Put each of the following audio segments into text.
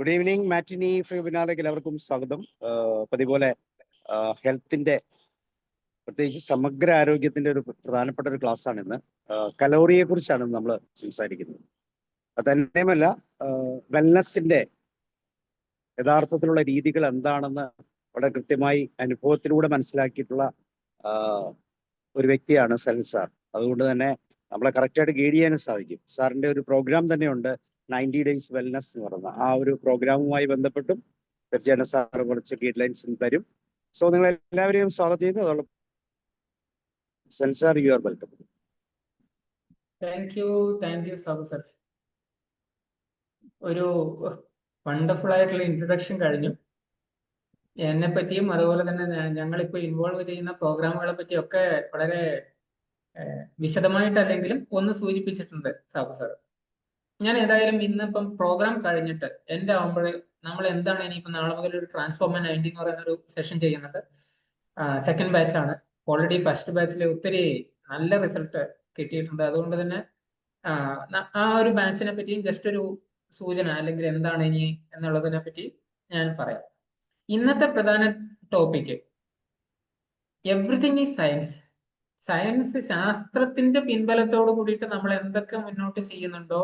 Good evening മാറ്റിനി വെബിനാറിലേക്ക് എല്ലാവർക്കും സ്വാഗതം. പതിപോലെ ഹെൽത്തിന്റെ പ്രത്യേകിച്ച് സമഗ്ര ആരോഗ്യത്തിന്റെ ഒരു പ്രധാനപ്പെട്ട ഒരു ക്ലാസ്സാണ് ഇന്ന്. കലോറിയെ കുറിച്ചാണ് നമ്മൾ സംസാരിക്കുന്നത്. അത് തന്നെയുമല്ല, വെൽനസിന്റെ യഥാർത്ഥത്തിലുള്ള രീതികൾ എന്താണെന്ന് വളരെ കൃത്യമായി അനുഭവത്തിലൂടെ മനസ്സിലാക്കിയിട്ടുള്ള ഒരു വ്യക്തിയാണ് സലിൽ സാർ. അതുകൊണ്ട് തന്നെ നമ്മളെ കറക്റ്റായിട്ട് ഗൈഡ് ചെയ്യാനും സാധിക്കും. സാറിന്റെ ഒരു പ്രോഗ്രാം തന്നെയുണ്ട്, 90 ഡേയ്സ് വെൽനസ് എന്ന് പറയുന്ന ആ ഒരു പ്രോഗ്രാമുമായി ബന്ധപ്പെട്ടും തീർച്ചയായിട്ടും സാർ കുറച്ച് ഗൈഡ് ലൈൻസ് തരും. സോ നിങ്ങൾ എല്ലാവരെയും സ്വാഗതം ചെയ്യുന്നു. അതോടൊപ്പം സെൻസാർ, you are welcome. Thank you Sabu sir. ഒരു വണ്ടർഫുൾ ആയിട്ടുള്ള ഇൻട്രൊഡക്ഷൻ കഴിഞ്ഞു. എന്നെ പറ്റിയും അതുപോലെ തന്നെ ഞങ്ങളിപ്പോ ഇൻവോൾവ് ചെയ്യുന്ന പ്രോഗ്രാമുകളെ പറ്റിയും ഒക്കെ വളരെ വിശദമായിട്ടല്ലെങ്കിലും ഒന്ന് സൂചിപ്പിച്ചിട്ടുണ്ട് സാബു സാർ. ഞാൻ ഏതായാലും ഇന്നിപ്പം പ്രോഗ്രാം കഴിഞ്ഞിട്ട് എൻ്റെ ആവുമ്പോൾ നമ്മൾ എന്താണ് ഇനിയിപ്പോൾ നാളെ മുതൽ ഒരു ട്രാൻസ്ഫോർമർ 90 എന്ന് പറയുന്ന ഒരു സെഷൻ ചെയ്യുന്നുണ്ട്. സെക്കൻഡ് ബാച്ച് ആണ്. ഓൾറെഡി ഫസ്റ്റ് ബാച്ചിൽ ഒത്തിരി നല്ല റിസൾട്ട് കിട്ടിയിട്ടുണ്ട്. അതുകൊണ്ട് തന്നെ ആ ഒരു ബാച്ചിനെ പറ്റിയും ജസ്റ്റ് ഒരു സൂചന അല്ലെങ്കിൽ എന്താണ് ഇനി എന്നുള്ളതിനെ പറ്റി ഞാൻ പറയാം. ഇന്നത്തെ പ്രധാന topic everything is science. Science, ശാസ്ത്രത്തിന്റെ പിൻബലത്തോട് കൂടിയിട്ട് നമ്മൾ എന്തൊക്കെ മുന്നോട്ട് ചെയ്യുന്നുണ്ടോ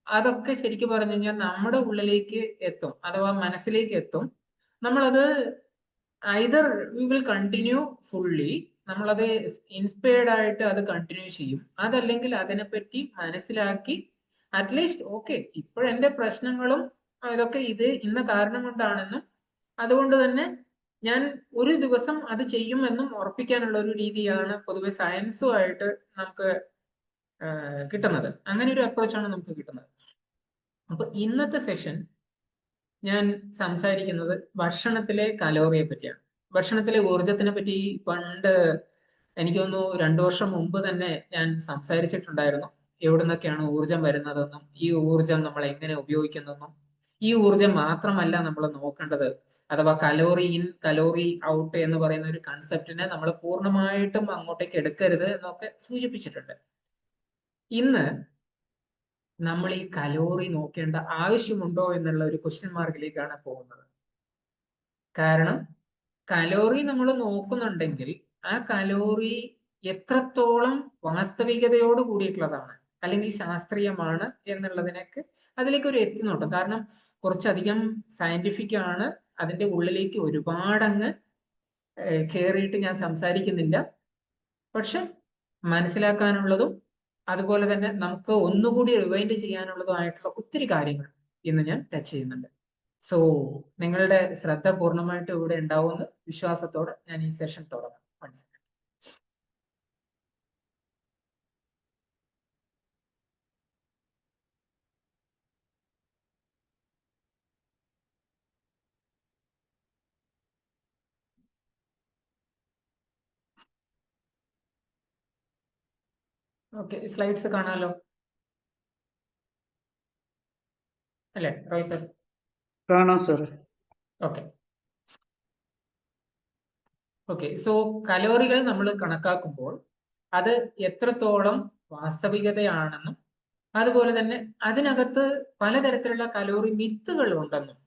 അതൊക്കെ ശരിക്കും പറഞ്ഞു കഴിഞ്ഞാൽ നമ്മുടെ ഉള്ളിലേക്ക് എത്തും, അഥവാ മനസ്സിലേക്ക് എത്തും. നമ്മളത് either we will continue fully, നമ്മളത് ഇൻസ്പയർഡ് ആയിട്ട് അത് കണ്ടിന്യൂ ചെയ്യും. അതല്ലെങ്കിൽ അതിനെപ്പറ്റി മനസ്സിലാക്കി അറ്റ്ലീസ്റ്റ് ഓക്കെ ഇപ്പോഴെന്റെ പ്രശ്നങ്ങളും ഇതൊക്കെ ഇത് ഇന്ന കാരണം കൊണ്ടാണെന്നും അതുകൊണ്ട് തന്നെ ഞാൻ ഒരു ദിവസം അത് ചെയ്യുമെന്നും ഉറപ്പിക്കാനുള്ള ഒരു രീതിയാണ് പൊതുവെ സയൻസുമായിട്ട് നമുക്ക് കിട്ടുന്നത്. അങ്ങനെ ഒരു അപ്രോച്ചാണ് നമുക്ക് കിട്ടുന്നത്. അപ്പൊ ഇന്നത്തെ സെഷൻ ഞാൻ സംസാരിക്കുന്നത് ഭക്ഷണത്തിലെ കലോറിയെ പറ്റിയാണ്. ഭക്ഷണത്തിലെ ഊർജത്തിനെ പറ്റി പണ്ട് എനിക്ക് തോന്നുന്നു 2 വർഷം മുമ്പ് തന്നെ ഞാൻ സംസാരിച്ചിട്ടുണ്ടായിരുന്നു. എവിടെ നിന്നൊക്കെയാണ് ഊർജം വരുന്നതെന്നും ഈ ഊർജം നമ്മൾ എങ്ങനെ ഉപയോഗിക്കുന്നതെന്നും ഈ ഊർജം മാത്രമല്ല നമ്മൾ നോക്കേണ്ടത്, അഥവാ കലോറി ഇൻ കലോറി ഔട്ട് എന്ന് പറയുന്ന ഒരു കൺസെപ്റ്റിനെ നമ്മൾ പൂർണ്ണമായിട്ടും അങ്ങോട്ടേക്ക് എടുക്കരുത് എന്നൊക്കെ സൂചിപ്പിച്ചിട്ടുണ്ട്. ഇന്ന് നമ്മൾ ഈ കലോറി നോക്കേണ്ട ആവശ്യമുണ്ടോ എന്നുള്ള ഒരു ക്വസ്റ്റ്യൻ മാർക്കിലേക്കാണ് പോകുന്നത്. കാരണം കലോറി നമ്മൾ നോക്കുന്നുണ്ടെങ്കിൽ ആ കലോറി എത്രത്തോളം വാസ്തവികതയോട് കൂടിയിട്ടുള്ളതാണ് അല്ലെങ്കിൽ ശാസ്ത്രീയമാണ് എന്നുള്ളതിനൊക്കെ അതിലേക്ക് ഒരു എത്തി നോട്ടം. കാരണം കുറച്ചധികം സയന്റിഫിക് ആണ്, അതിന്റെ ഉള്ളിലേക്ക് ഒരുപാടങ്ങ് കയറിയിട്ട് ഞാൻ സംസാരിക്കുന്നില്ല. പക്ഷെ മനസ്സിലാക്കാനുള്ളതും അതുപോലെ തന്നെ നമുക്ക് ഒന്നുകൂടി റിവൈൻഡ് ചെയ്യാനുള്ളതുമായിട്ടുള്ള ഒത്തിരി കാര്യങ്ങൾ ഇന്ന് ഞാൻ ടച്ച് ചെയ്യുന്നുണ്ട്. സോ നിങ്ങളുടെ ശ്രദ്ധ പൂർണ്ണമായിട്ടും ഇവിടെ ഉണ്ടാവുമെന്ന് വിശ്വാസത്തോടെ ഞാൻ ഈ സെഷൻ തുടങ്ങാം. മനസ്സിലാക്കാം. ഓക്കെ, സ്ലൈഡ്സ് കാണാമല്ലോ അല്ലേ റോയ് സർ? കാണാം സർ. ഓക്കെ ഓക്കെ സോ കലോറികൾ നമ്മൾ കണക്കാക്കുമ്പോൾ അത് എത്രത്തോളം വാസ്തവികതയാണെന്നും അതുപോലെ തന്നെ അതിനകത്ത് പലതരത്തിലുള്ള കലോറി മിത്തുകൾ ഉണ്ടെന്നും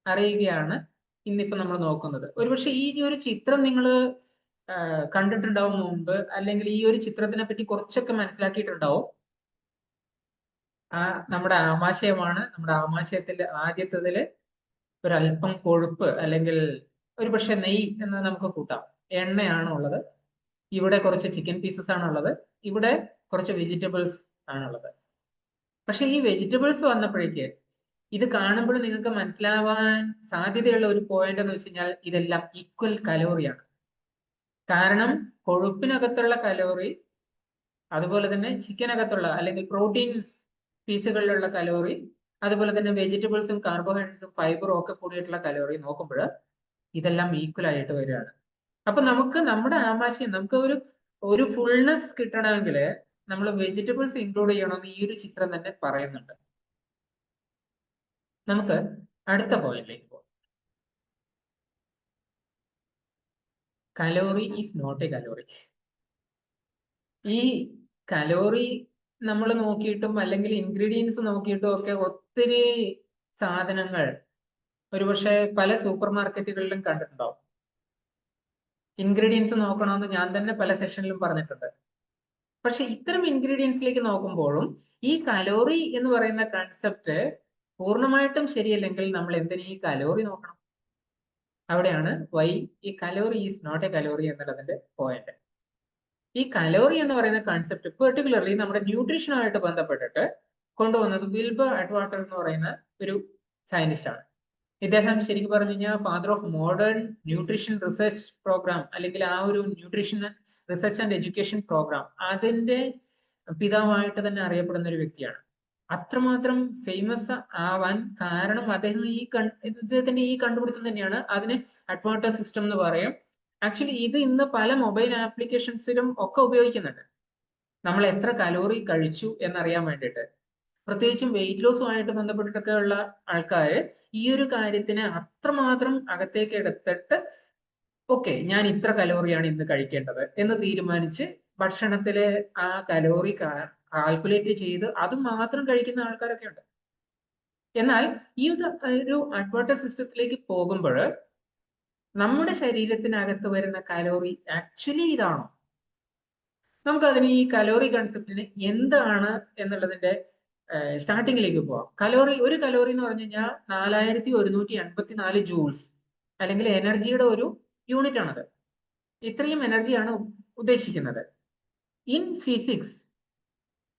അറിയുകയാണ് ഇന്നിപ്പോ നമ്മൾ നോക്കുന്നത്. ഒരുപക്ഷെ ഈ ഒരു ചിത്രം നിങ്ങൾ കണ്ടിട്ടുണ്ടാവും മുമ്പ്, അല്ലെങ്കിൽ ഈ ഒരു ചിത്രത്തിനെ പറ്റി കുറച്ചൊക്കെ മനസ്സിലാക്കിയിട്ടുണ്ടാവും. നമ്മുടെ ആമാശയമാണ്. നമ്മുടെ ആമാശയത്തിൽ ആദ്യത്തതില് ഒരല്പം കൊഴുപ്പ് അല്ലെങ്കിൽ ഒരുപക്ഷെ നെയ്യ് എന്ന് നമുക്ക് കൂട്ടാം. എണ്ണയാണ് ഉള്ളത്. ഇവിടെ കുറച്ച് ചിക്കൻ പീസസ് ആണുള്ളത്. ഇവിടെ കുറച്ച് വെജിറ്റബിൾസ് ആണുള്ളത്. പക്ഷെ ഈ വെജിറ്റബിൾസ് വന്നപ്പോഴേക്ക് ഇത് കാണുമ്പോൾ നിങ്ങൾക്ക് മനസ്സിലാവാൻ സാധ്യതയുള്ള ഒരു പോയിന്റ് എന്ന് വെച്ച് കഴിഞ്ഞാൽ ഇതെല്ലാം ഈക്വൽ കലോറിയാണ്. കാരണം കൊഴുപ്പിനകത്തുള്ള കലോറി, അതുപോലെ തന്നെ ചിക്കനകത്തുള്ള അല്ലെങ്കിൽ പ്രോട്ടീൻ പീസുകളിലുള്ള കലോറി, അതുപോലെ തന്നെ വെജിറ്റബിൾസും കാർബോഹൈഡ്രേറ്റ്സും ഫൈബറും ഒക്കെ കൂടിയിട്ടുള്ള കലോറി നോക്കുമ്പോൾ ഇതെല്ലാം ഈക്വൽ ആയിട്ട് വരികയാണ്. അപ്പൊ നമുക്ക് നമ്മുടെ ആമാശയം നമുക്ക് ഒരു ഫുൾനെസ് കിട്ടണമെങ്കിൽ നമ്മൾ വെജിറ്റബിൾസ് ഇൻക്ലൂഡ് ചെയ്യണമെന്ന് ഈ ഒരു ചിത്രം തന്നെ പറയുന്നുണ്ട്. നമുക്ക് അടുത്ത പോയിന്റിലേക്ക് പോകാം. Calorie is not a calorie. ഈ കലോറി നമ്മൾ നോക്കിയിട്ടും അല്ലെങ്കിൽ ഇൻഗ്രീഡിയൻസ് നോക്കിയിട്ടും ഒക്കെ ഒത്തിരി സാധനങ്ങൾ ഒരുപക്ഷെ പല സൂപ്പർ മാർക്കറ്റുകളിലും കണ്ടിട്ടുണ്ടാവും. ഇൻഗ്രീഡിയൻസ് നോക്കണമെന്ന് ഞാൻ തന്നെ പല സെഷനിലും പറഞ്ഞിട്ടുണ്ട്. പക്ഷെ ഇത്തരം ഇൻഗ്രീഡിയൻസിലേക്ക് നോക്കുമ്പോഴും ഈ കലോറി എന്ന് പറയുന്ന കൺസെപ്റ്റ് പൂർണ്ണമായിട്ടും ശരിയല്ലെങ്കിൽ നമ്മൾ എന്തിനു ഈ കലോറി നോക്കണം? അവിടെയാണ് വൈ ഈ calorie is not a calorie എന്നുള്ളതിന്റെ പോയിന്റ്. ഈ കലോറി എന്ന് പറയുന്ന കൺസെപ്റ്റ് പെർട്ടിക്കുലർലി നമ്മുടെ ന്യൂട്രീഷനുമായിട്ട് ബന്ധപ്പെട്ടിട്ട് കൊണ്ടുവന്നത് വിൽബർ അറ്റ്വാട്ടർ എന്ന് പറയുന്ന ഒരു സയന്റിസ്റ്റ് ആണ്. ഇദ്ദേഹം ശരിക്കും പറഞ്ഞു കഴിഞ്ഞാൽ father of modern nutrition research program, അല്ലെങ്കിൽ ആ ഒരു nutrition research and education program, അതിന്റെ പിതാവായിട്ട് തന്നെ അറിയപ്പെടുന്ന ഒരു വ്യക്തിയാണ്. അത്രമാത്രം ഫേമസ് ആവാൻ കാരണം ഇദ്ദേഹത്തിന്റെ ഈ കണ്ടുപിടുത്തം തന്നെയാണ്. അതിന് അറ്റ്വാട്ടർ സിസ്റ്റം എന്ന് പറയും. ആക്ച്വലി ഇത് ഇന്ന് പല മൊബൈൽ ആപ്ലിക്കേഷൻസിലും ഒക്കെ ഉപയോഗിക്കുന്നുണ്ട്. നമ്മൾ എത്ര കലോറി കഴിച്ചു എന്നറിയാൻ വേണ്ടിയിട്ട്. പ്രത്യേകിച്ചും വെയിറ്റ് ലോസുമായിട്ട് ബന്ധപ്പെട്ടിട്ടൊക്കെ ഉള്ള ആൾക്കാർ ഈ ഒരു കാര്യത്തിന് അത്രമാത്രം അകത്തേക്ക് എടുത്തിട്ട് ഓക്കെ, ഞാൻ ഇത്ര കലോറിയാണ് ഇന്ന് കഴിക്കേണ്ടത് എന്ന് തീരുമാനിച്ച് ഭക്ഷണത്തിലെ ആ കലോറി കാൽക്കുലേറ്റ് ചെയ്ത് അത് മാത്രം കഴിക്കുന്ന ആൾക്കാരൊക്കെ ഉണ്ട്. എന്നാൽ ഈ ഒരു അറ്റ്വാട്ടർ സിസ്റ്റത്തിലേക്ക് പോകുമ്പോൾ നമ്മുടെ ശരീരത്തിനകത്ത് വരുന്ന കലോറി ആക്ച്വലി ഇതാണോ? നമുക്കതിന് ഈ കലോറി കൺസെപ്റ്റിന് എന്താണ് എന്നുള്ളതിന്റെ സ്റ്റാർട്ടിങ്ങിലേക്ക് പോവാം. ഒരു കലോറി എന്ന് പറഞ്ഞു കഴിഞ്ഞാൽ 4184 ജൂൾസ്, അല്ലെങ്കിൽ എനർജിയുടെ ഒരു യൂണിറ്റ് ആണത്. ഇത്രയും എനർജിയാണ് ഉദ്ദേശിക്കുന്നത്. ഇൻ ഫിസിക്സ്,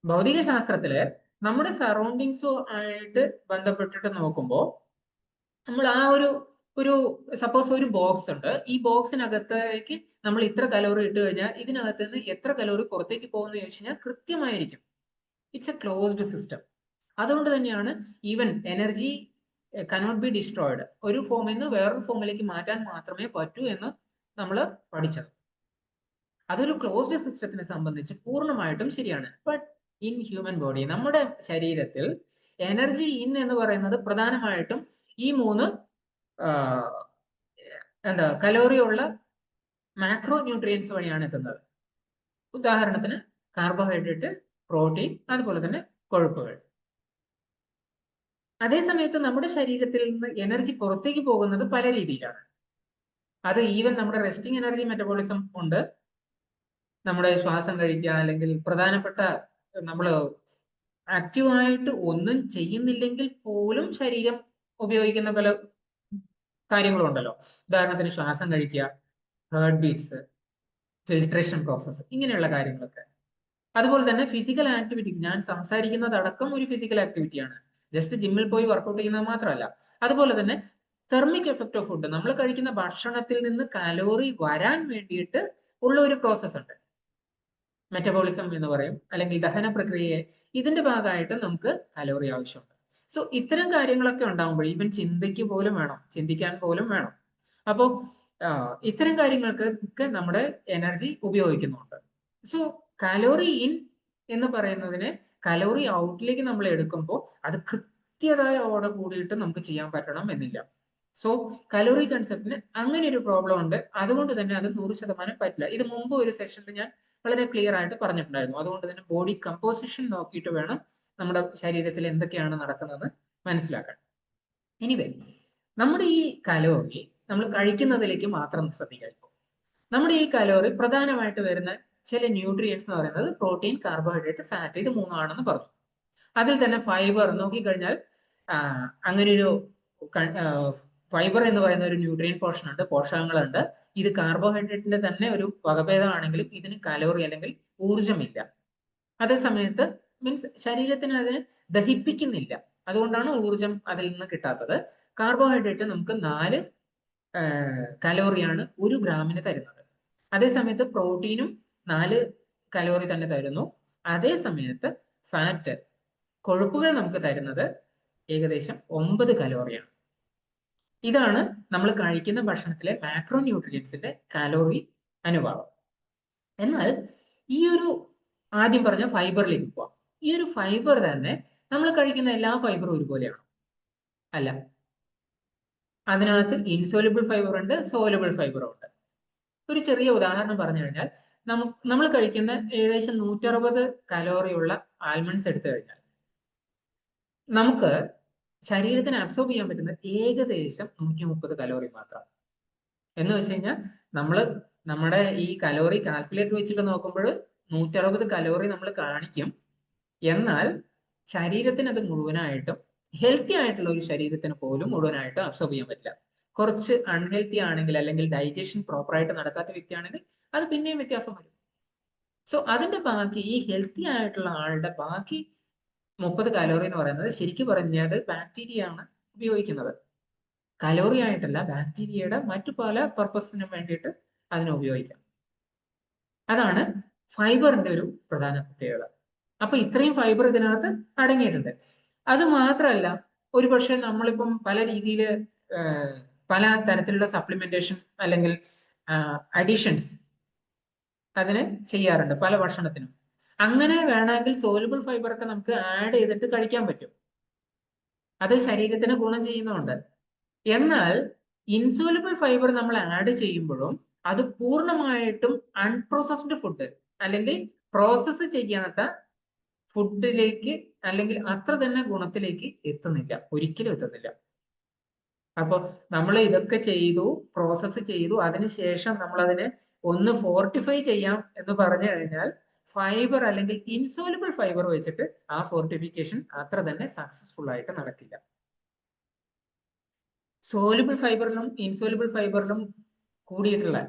ഭൗതിക ശാസ്ത്രത്തില് നമ്മുടെ സറൗണ്ടിങ്സോ ആയിട്ട് ബന്ധപ്പെട്ടിട്ട് നോക്കുമ്പോൾ നമ്മൾ ആ ഒരു സപ്പോസ് ഒരു ബോക്സ് ഉണ്ട്. ഈ ബോക്സിനകത്തേക്ക് നമ്മൾ ഇത്ര കലോറി ഇട്ട് കഴിഞ്ഞാൽ ഇതിനകത്ത് നിന്ന് എത്ര കലോറി പുറത്തേക്ക് പോകുന്നു ചോദിച്ചു കഴിഞ്ഞാൽ കൃത്യമായിരിക്കും. It's a closed system. അതുകൊണ്ട് തന്നെയാണ് even energy cannot be destroyed, ഒരു ഫോമിൽ നിന്ന് വേറൊരു ഫോമിലേക്ക് മാറ്റാൻ മാത്രമേ പറ്റൂ എന്ന് നമ്മൾ പഠിച്ചത്. അതൊരു ക്ലോസ്ഡ് സിസ്റ്റത്തിനെ സംബന്ധിച്ച് പൂർണ്ണമായിട്ടും ശരിയാണ്. ബട്ട് ഇൻ ഹ്യൂമൻ ബോഡി, നമ്മുടെ ശരീരത്തിൽ എനർജി ഇൻ എന്ന് പറയുന്നത് പ്രധാനമായിട്ടും ഈ 3 കലോറി ഉള്ള മാക്രോ ന്യൂട്രിയൻസ് വഴിയാണ് എത്തുന്നത്. ഉദാഹരണത്തിന് കാർബോഹൈഡ്രേറ്റ്, പ്രോട്ടീൻ, അതുപോലെ തന്നെ കൊഴുപ്പുകൾ. അതേ സമയത്ത് നമ്മുടെ ശരീരത്തിൽ നിന്ന് എനർജി പുറത്തേക്ക് പോകുന്നത് പല രീതിയിലാണ്. അത് ഈവൻ നമ്മുടെ റെസ്റ്റിംഗ് എനർജി മെറ്റബോളിസം ഉണ്ട്. നമ്മുടെ ശ്വാസം കഴിക്കുക, അല്ലെങ്കിൽ പ്രധാനപ്പെട്ട നമ്മൾ ആക്റ്റീവായിട്ട് ഒന്നും ചെയ്യുന്നില്ലെങ്കിൽ പോലും ശരീരം ഉപയോഗിക്കുന്ന പല കാര്യങ്ങളും ഉണ്ടല്ലോ. ഉദാഹരണത്തിന് ശ്വാസം കഴിക്കുക, ഹാർട്ട് ബീറ്റ്സ്, ഫിൽട്രേഷൻ പ്രോസസ്സ്, ഇങ്ങനെയുള്ള കാര്യങ്ങളൊക്കെ. അതുപോലെ തന്നെ ഫിസിക്കൽ ആക്ടിവിറ്റി, ഞാൻ സംസാരിക്കുന്നതടക്കം ഒരു ഫിസിക്കൽ ആക്ടിവിറ്റിയാണ്. ജസ്റ്റ് ജിമ്മിൽ പോയി വർക്കൗട്ട് ചെയ്യുന്നത് മാത്രമല്ല. അതുപോലെ തന്നെ തെർമിക് എഫക്റ്റ് ഓഫ് ഫുഡ്, നമ്മൾ കഴിക്കുന്ന ഭക്ഷണത്തിൽ നിന്ന് കലോറി വരാൻ വേണ്ടിയിട്ട് ഉള്ള ഒരു പ്രോസസ് ഉണ്ട്, മെറ്റബോളിസം എന്ന് പറയും, അല്ലെങ്കിൽ ദഹന പ്രക്രിയയെ. ഇതിന്റെ ഭാഗമായിട്ട് നമുക്ക് കലോറി ആവശ്യമുണ്ട്. സോ ഇത്തരം കാര്യങ്ങളൊക്കെ ഉണ്ടാകുമ്പോൾ ഈവൻ ചിന്തിക്കാൻ പോലും വേണം. അപ്പോൾ ഇത്തരം കാര്യങ്ങൾക്ക് നമ്മുടെ എനർജി ഉപയോഗിക്കുന്നുണ്ട്. സോ കലോറി ഇൻ എന്ന് പറയുന്നതിന് കലോറി ഔട്ടിലേക്ക് നമ്മൾ എടുക്കുമ്പോൾ അത് കൃത്യതയോടെ കൂടിയിട്ട് നമുക്ക് ചെയ്യാൻ പറ്റണം എന്നില്ല. സോ കലോറി കൺസെപ്റ്റിന് അങ്ങനെ ഒരു പ്രോബ്ലം ഉണ്ട്. അതുകൊണ്ട് തന്നെ അത് 100% പറ്റില്ല. ഇത് മുമ്പ് ഒരു സെഷനിൽ ഞാൻ വളരെ ക്ലിയർ ആയിട്ട് പറഞ്ഞിട്ടുണ്ടായിരുന്നു. അതുകൊണ്ട് തന്നെ ബോഡി കമ്പോസിഷൻ നോക്കിയിട്ട് വേണം നമ്മുടെ ശരീരത്തിൽ എന്തൊക്കെയാണ് നടക്കുന്നത് മനസ്സിലാക്കാൻ. എനിവേ, നമ്മുടെ ഈ കലോറി നമ്മൾ കഴിക്കുന്നതിലേക്ക് മാത്രം ശ്രദ്ധിക്കുക. നമ്മുടെ ഈ കലോറി പ്രധാനമായിട്ട് വരുന്ന ചില ന്യൂട്രിയൻസ് എന്ന് പറയുന്നത് പ്രോട്ടീൻ, കാർബോഹൈഡ്രേറ്റ്, ഫാറ്റ്, ഇത് 3 ആണെന്ന് പറഞ്ഞു. അതിൽ തന്നെ ഫൈബർ നോക്കിക്കഴിഞ്ഞാൽ അങ്ങനെ ഒരു ഫൈബർ എന്ന് പറയുന്ന ഒരു ന്യൂട്രിയൻ പോർഷൻ ഉണ്ട്, പോഷകങ്ങളുണ്ട്. ഇത് കാർബോഹൈഡ്രേറ്റിന്റെ തന്നെ ഒരു വകഭേദമാണെങ്കിലും ഇതിന് കലോറി അല്ലെങ്കിൽ ഊർജമില്ല. അതേ സമയത്ത് മീൻസ് ശരീരത്തിന് അതിന് ദഹിപ്പിക്കുന്നില്ല, അതുകൊണ്ടാണ് ഊർജം അതിൽ നിന്ന് കിട്ടാത്തത്. കാർബോഹൈഡ്രേറ്റ് നമുക്ക് 4 കലോറിയാണ് 1 ഗ്രാമിന് തരുന്നത്. അതേ സമയത്ത് പ്രോട്ടീനും 4 കലോറി തന്നെ തരുന്നു. അതേ സമയത്ത് ഫാറ്റ്, കൊഴുപ്പുകൾ നമുക്ക് തരുന്നത് ഏകദേശം 9 കലോറിയാണ്. ഇതാണ് നമ്മൾ കഴിക്കുന്ന ഭക്ഷണത്തിലെ മാക്രോ ന്യൂട്രിയൻസിന്റെ കലോറി അനുപാതം. എന്നാൽ ഈ ഒരു ആദ്യം പറഞ്ഞ ഫൈബറിലേക്ക് പോവാം. ഈ ഒരു ഫൈബർ തന്നെ നമ്മൾ കഴിക്കുന്ന എല്ലാ ഫൈബറും ഒരുപോലെയാണ്? അല്ല. അതിനകത്ത് ഇൻസോലുബിൾ ഫൈബർ ഉണ്ട്, സോലുബിൾ ഫൈബറും ഉണ്ട്. ഒരു ചെറിയ ഉദാഹരണം പറഞ്ഞു കഴിഞ്ഞാൽ, നമ്മൾ കഴിക്കുന്ന ഏകദേശം 160 കലോറി ഉള്ള ആൽമണ്ട്സ് എടുത്തു കഴിഞ്ഞാൽ നമുക്ക് ശരീരത്തിന് അബ്സോർബ് ചെയ്യാൻ പറ്റുന്നത് ഏകദേശം 130 കലോറി മാത്രം. എന്ന് വെച്ച് കഴിഞ്ഞാൽ നമ്മുടെ ഈ കലോറി കാൽക്കുലേറ്റർ വെച്ചിട്ട് നോക്കുമ്പോൾ 160 കലോറി നമ്മൾ കാണിക്കും. എന്നാൽ ശരീരത്തിന് അത് മുഴുവനായിട്ടും, ഹെൽത്തി ആയിട്ടുള്ള ഒരു ശരീരത്തിന് പോലും മുഴുവനായിട്ടും അബ്സോർബ് ചെയ്യാൻ പറ്റില്ല. കുറച്ച് അൺഹെൽത്തി ആണെങ്കിൽ, അല്ലെങ്കിൽ ഡൈജഷൻ പ്രോപ്പറായിട്ട് നടക്കാത്ത വ്യക്തിയാണെങ്കിൽ അത് പിന്നെയും വ്യത്യാസം വരും. സോ അതിന്റെ ബാക്കി, ഈ ഹെൽത്തി ആയിട്ടുള്ള ആളുടെ ബാക്കി 30 കലോറി എന്ന് പറയുന്നത് ശരിക്കും പറഞ്ഞാൽ ബാക്ടീരിയ ആണ് ഉപയോഗിക്കുന്നത്. കലോറി ആയിട്ടല്ല, ബാക്ടീരിയയുടെ മറ്റു പല പർപ്പസിനും വേണ്ടിയിട്ട് അതിനെ ഉപയോഗിക്കാം. അതാണ് ഫൈബറിന്റെ ഒരു പ്രധാന പ്രത്യേകത. അപ്പൊ ഇത്രയും ഫൈബർ ഇതിനകത്ത് അടങ്ങിയിട്ടുണ്ട്. അത് മാത്രമല്ല, ഒരുപക്ഷെ നമ്മളിപ്പം പല രീതിയിൽ പല തരത്തിലുള്ള സപ്ലിമെന്റേഷൻ അല്ലെങ്കിൽ അഡീഷൻസ് അതിന് ചെയ്യാറുണ്ട് പല ഭക്ഷണത്തിനും. അങ്ങനെ വേണമെങ്കിൽ സോലുബിൾ ഫൈബർ ഒക്കെ നമുക്ക് ആഡ് ചെയ്തിട്ട് കഴിക്കാൻ പറ്റും. അത് ശരീരത്തിന് ഗുണം ചെയ്യുന്നുണ്ട്. എന്നാൽ ഇൻസോലുബിൾ ഫൈബർ നമ്മൾ ആഡ് ചെയ്യുമ്പോഴും അത് പൂർണ്ണമായിട്ടും അൺപ്രോസസ്ഡ് ഫുഡ് അല്ലെങ്കിൽ പ്രോസസ്സ് ചെയ്യാത്ത ഫുഡിലേക്ക് അല്ലെങ്കിൽ അത്ര തന്നെ ഗുണത്തിലേക്ക് എത്തുന്നില്ല, ഒരിക്കലും എത്തുന്നില്ല. അപ്പൊ നമ്മൾ ഇതൊക്കെ ചെയ്തു, പ്രോസസ്സ് ചെയ്തു, അതിനുശേഷം നമ്മൾ അതിനെ ഒന്ന് ഫോർട്ടിഫൈ ചെയ്യാം എന്ന് പറഞ്ഞു കഴിഞ്ഞാൽ ഫൈബർ അല്ലെങ്കിൽ ഇൻസോലുബിൾ ഫൈബർ വെച്ചിട്ട് ആ ഫോർട്ടിഫിക്കേഷൻ അത്ര തന്നെ സക്സസ്ഫുൾ ആയിട്ട് നടക്കില്ല. സോലുബിൾ ഫൈബറിലും ഇൻസോലുബിൾ ഫൈബറിലും കൂടിയിട്ടുള്ള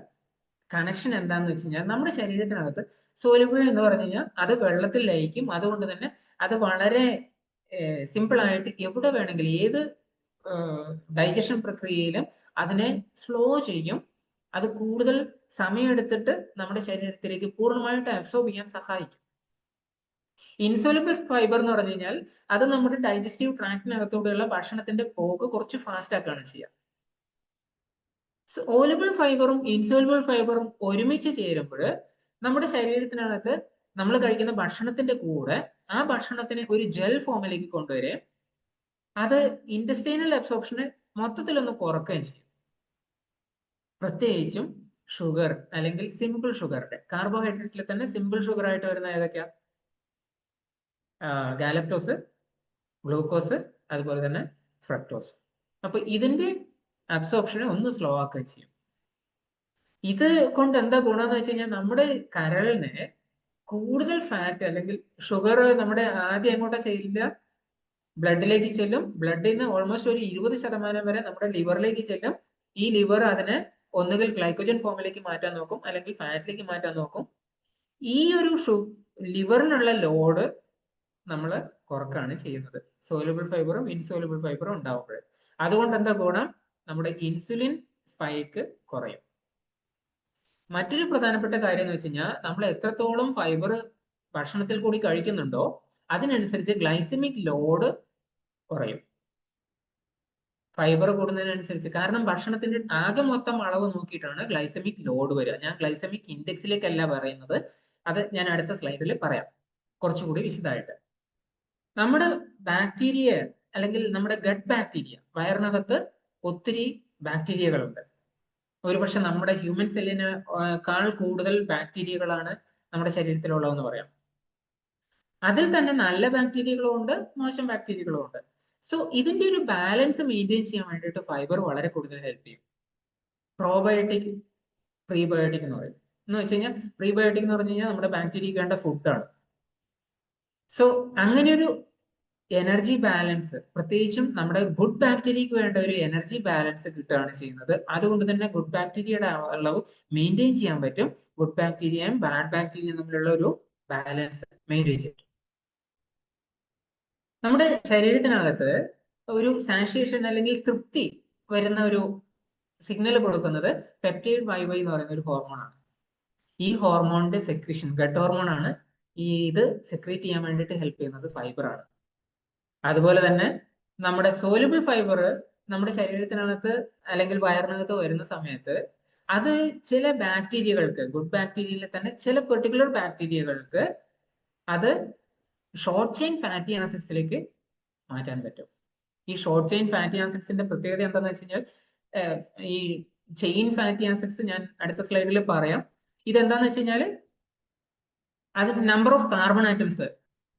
കണക്ഷൻ എന്താണെന്ന് വെച്ച് കഴിഞ്ഞാൽ, നമ്മുടെ ശരീരത്തിനകത്ത് സോലുബിൾ എന്ന് പറഞ്ഞു കഴിഞ്ഞാൽ അത് വെള്ളത്തിൽ ലയിക്കും. അതുകൊണ്ട് തന്നെ അത് വളരെ സിമ്പിൾ ആയിട്ട് എവിടെ വേണമെങ്കിലും ഏത് ഡൈജഷൻ പ്രക്രിയയിലും അതിനെ സ്ലോ ചെയ്യും. അത് കൂടുതൽ സമയമെടുത്തിട്ട് നമ്മുടെ ശരീരത്തിലേക്ക് പൂർണ്ണമായിട്ട് അബ്സോർബ് ചെയ്യാൻ സഹായിക്കും. ഇൻസോലുബിൾ ഫൈബർ എന്ന് പറഞ്ഞു കഴിഞ്ഞാൽ അത് നമ്മുടെ ഡൈജസ്റ്റീവ് ട്രാക്റ്റിനകത്തൂടെയുള്ള ഭക്ഷണത്തിന്റെ പോക്ക് കുറച്ച് ഫാസ്റ്റ് ആക്കുകയാണ് ചെയ്യുക. സോലുബിൾ ഫൈബറും ഇൻസോലുബിൾ ഫൈബറും ഒരുമിച്ച് ചേരുമ്പോൾ നമ്മുടെ ശരീരത്തിനകത്ത് നമ്മൾ കഴിക്കുന്ന ഭക്ഷണത്തിന്റെ കൂടെ ആ ഭക്ഷണത്തിനെ ഒരു ജെൽ ഫോമിലേക്ക് കൊണ്ടുവരികയും അത് ഇൻറ്റസ്റ്റൈനൽ അബ്സോർപ്ഷനെ മൊത്തത്തിലൊന്ന് കുറക്കുകയും ചെയ്യും. പ്രത്യേകിച്ചും ഷുഗർ അല്ലെങ്കിൽ സിമ്പിൾ ഷുഗറിന്റെ, കാർബോഹൈഡ്രേറ്റിൽ തന്നെ സിമ്പിൾ ഷുഗർ ആയിട്ട് വരുന്ന ഏതൊക്കെയാ? ഗാലക്ടോസ്, ഗ്ലൂക്കോസ്, അതുപോലെ തന്നെ ഫ്രക്ടോസ്. അപ്പൊ ഇതിന്റെ അബ്സോർപ്ഷനെ ഒന്ന് സ്ലോ ആക്കുകയും ചെയ്യും. ഇത് കൊണ്ട് എന്താ ഗുണം എന്ന് വെച്ച് കഴിഞ്ഞാൽ നമ്മുടെ കരളിനെ കൂടുതൽ ഫാറ്റ് അല്ലെങ്കിൽ ഷുഗർ നമ്മുടെ ആദ്യം എങ്ങോട്ടാ ചെല്ലില്ല? ബ്ലഡിലേക്ക് ചെല്ലും. ബ്ലഡിൽ നിന്ന് ഓൾമോസ്റ്റ് ഒരു 20% വരെ നമ്മുടെ ലിവറിലേക്ക് ചെല്ലും. ഈ ലിവർ അതിനെ ഒന്നുകിൽ ഗ്ലൈക്കോജൻ ഫോമിലേക്ക് മാറ്റാൻ നോക്കും, അല്ലെങ്കിൽ ഫാറ്റിലേക്ക് മാറ്റാൻ നോക്കും. ഈ ഒരു ലിവറിനുള്ള ലോഡ് നമ്മൾ കുറക്കാണ് ചെയ്യുന്നത് സോലുബിൾ ഫൈബറും ഇൻസോലുബിൾ ഫൈബറും ഉണ്ടാവുമ്പോൾ. അതുകൊണ്ട് എന്താ ഗുണം? നമ്മുടെ ഇൻസുലിൻ സ്പൈക്ക് കുറയും. മറ്റൊരു പ്രധാനപ്പെട്ട കാര്യം എന്ന് വെച്ച് കഴിഞ്ഞാൽ, നമ്മൾ എത്രത്തോളം ഫൈബർ ഭക്ഷണത്തിൽ കൂടി കഴിക്കുന്നുണ്ടോ അതിനനുസരിച്ച് ഗ്ലൈസമിക് ലോഡ് കുറയും. ഫൈബർ കൂടുന്നതിനനുസരിച്ച്, കാരണം ഭക്ഷണത്തിന്റെ ആകെ മൊത്തം അളവ് നോക്കിയിട്ടാണ് ഗ്ലൈസമിക് ലോഡ് വരിക. ഞാൻ ഗ്ലൈസമിക് ഇൻഡെക്സിലേക്കല്ല പറയുന്നത്, അത് ഞാൻ അടുത്ത സ്ലൈഡിൽ പറയാം കുറച്ചുകൂടി വിശദമായിട്ട്. നമ്മുടെ ബാക്ടീരിയ അല്ലെങ്കിൽ നമ്മുടെ ഗട്ട് ബാക്ടീരിയ, വയറിനകത്ത് ഒത്തിരി ബാക്ടീരിയകളുണ്ട്. ഒരുപക്ഷെ നമ്മുടെ ഹ്യൂമൻ സെല്ലിനേക്കാൾ കൂടുതൽ ബാക്ടീരിയകളാണ് നമ്മുടെ ശരീരത്തിലുള്ളതെന്ന് പറയാം. അതിൽ തന്നെ നല്ല ബാക്ടീരിയകളും ഉണ്ട്, മോശം ബാക്ടീരിയകളും ഉണ്ട്. സോ ഇതിന്റെ ഒരു ബാലൻസ് മെയിൻറ്റെയിൻ ചെയ്യാൻ വേണ്ടിയിട്ട് ഫൈബർ വളരെ കൂടുതൽ ഹെൽപ്പ് ചെയ്യും. പ്രോബയോട്ടിക്, പ്രീബയോട്ടിക് എന്ന് പറയും. എന്ന് വെച്ച് കഴിഞ്ഞാൽ പ്രീബയോട്ടിക് എന്ന് പറഞ്ഞു കഴിഞ്ഞാൽ നമ്മുടെ ബാക്ടീരിയക്ക് വേണ്ട ഫുഡാണ്. സോ അങ്ങനെ ഒരു എനർജി ബാലൻസ്, പ്രത്യേകിച്ചും നമ്മുടെ ഗുഡ് ബാക്ടീരിയക്ക് വേണ്ട ഒരു എനർജി ബാലൻസ് കിട്ടുകയാണ് ചെയ്യുന്നത്. അതുകൊണ്ട് തന്നെ ഗുഡ് ബാക്ടീരിയയുടെ അളവ് മെയിൻറ്റെയിൻ ചെയ്യാൻ പറ്റും. ഗുഡ് ബാക്ടീരിയയും ബാഡ് ബാക്ടീരിയയും തമ്മിലുള്ള ഒരു ബാലൻസ് മെയിൻറ്റെയിൻ ചെയ്യും. നമ്മുടെ ശരീരത്തിനകത്ത് ഒരു സാറ്റിസ്ഫാക്ഷൻ അല്ലെങ്കിൽ തൃപ്തി വരുന്ന ഒരു സിഗ്നൽ കൊടുക്കുന്നത് പെപ്റ്റൈഡ് YY എന്ന് പറയുന്ന ഒരു ഹോർമോണാണ്. ഈ ഹോർമോണിന്റെ സെക്രീഷൻ, ഗട്ട് ഹോർമോൺ ആണ്. ഇത് സെക്രീറ്റ് ചെയ്യാൻ വേണ്ടിയിട്ട് ഹെൽപ്പ് ചെയ്യുന്നത് ഫൈബർ ആണ്. അതുപോലെ തന്നെ നമ്മുടെ സോലുബിൾ ഫൈബർ നമ്മുടെ ശരീരത്തിനകത്ത് അല്ലെങ്കിൽ വയറിനകത്ത് വരുന്ന സമയത്ത് അത് ചില ബാക്ടീരിയകൾക്ക്, ഗുഡ് ബാക്ടീരിയയിലെ തന്നെ ചില പെർട്ടിക്കുലർ ബാക്ടീരിയകൾക്ക് അത് ഷോർട്ട് ചെയിൻ ഫാറ്റി ആസിഡ്സിലേക്ക് മാറ്റാൻ പറ്റും. ഈ ഷോർട്ട് ചെയിൻ ഫാറ്റി ആസിഡ്സിന്റെ പ്രത്യേകത എന്താണെന്ന് വെച്ച് കഴിഞ്ഞാൽ, ഈ ചെയിൻ ഫാറ്റി ആസിഡ്സ് ഞാൻ അടുത്ത സ്ലൈഡിൽ പറയാം. ഇതെന്താന്ന് വെച്ച് കഴിഞ്ഞാൽ അത് നമ്പർ ഓഫ് കാർബൺ ആറ്റംസ്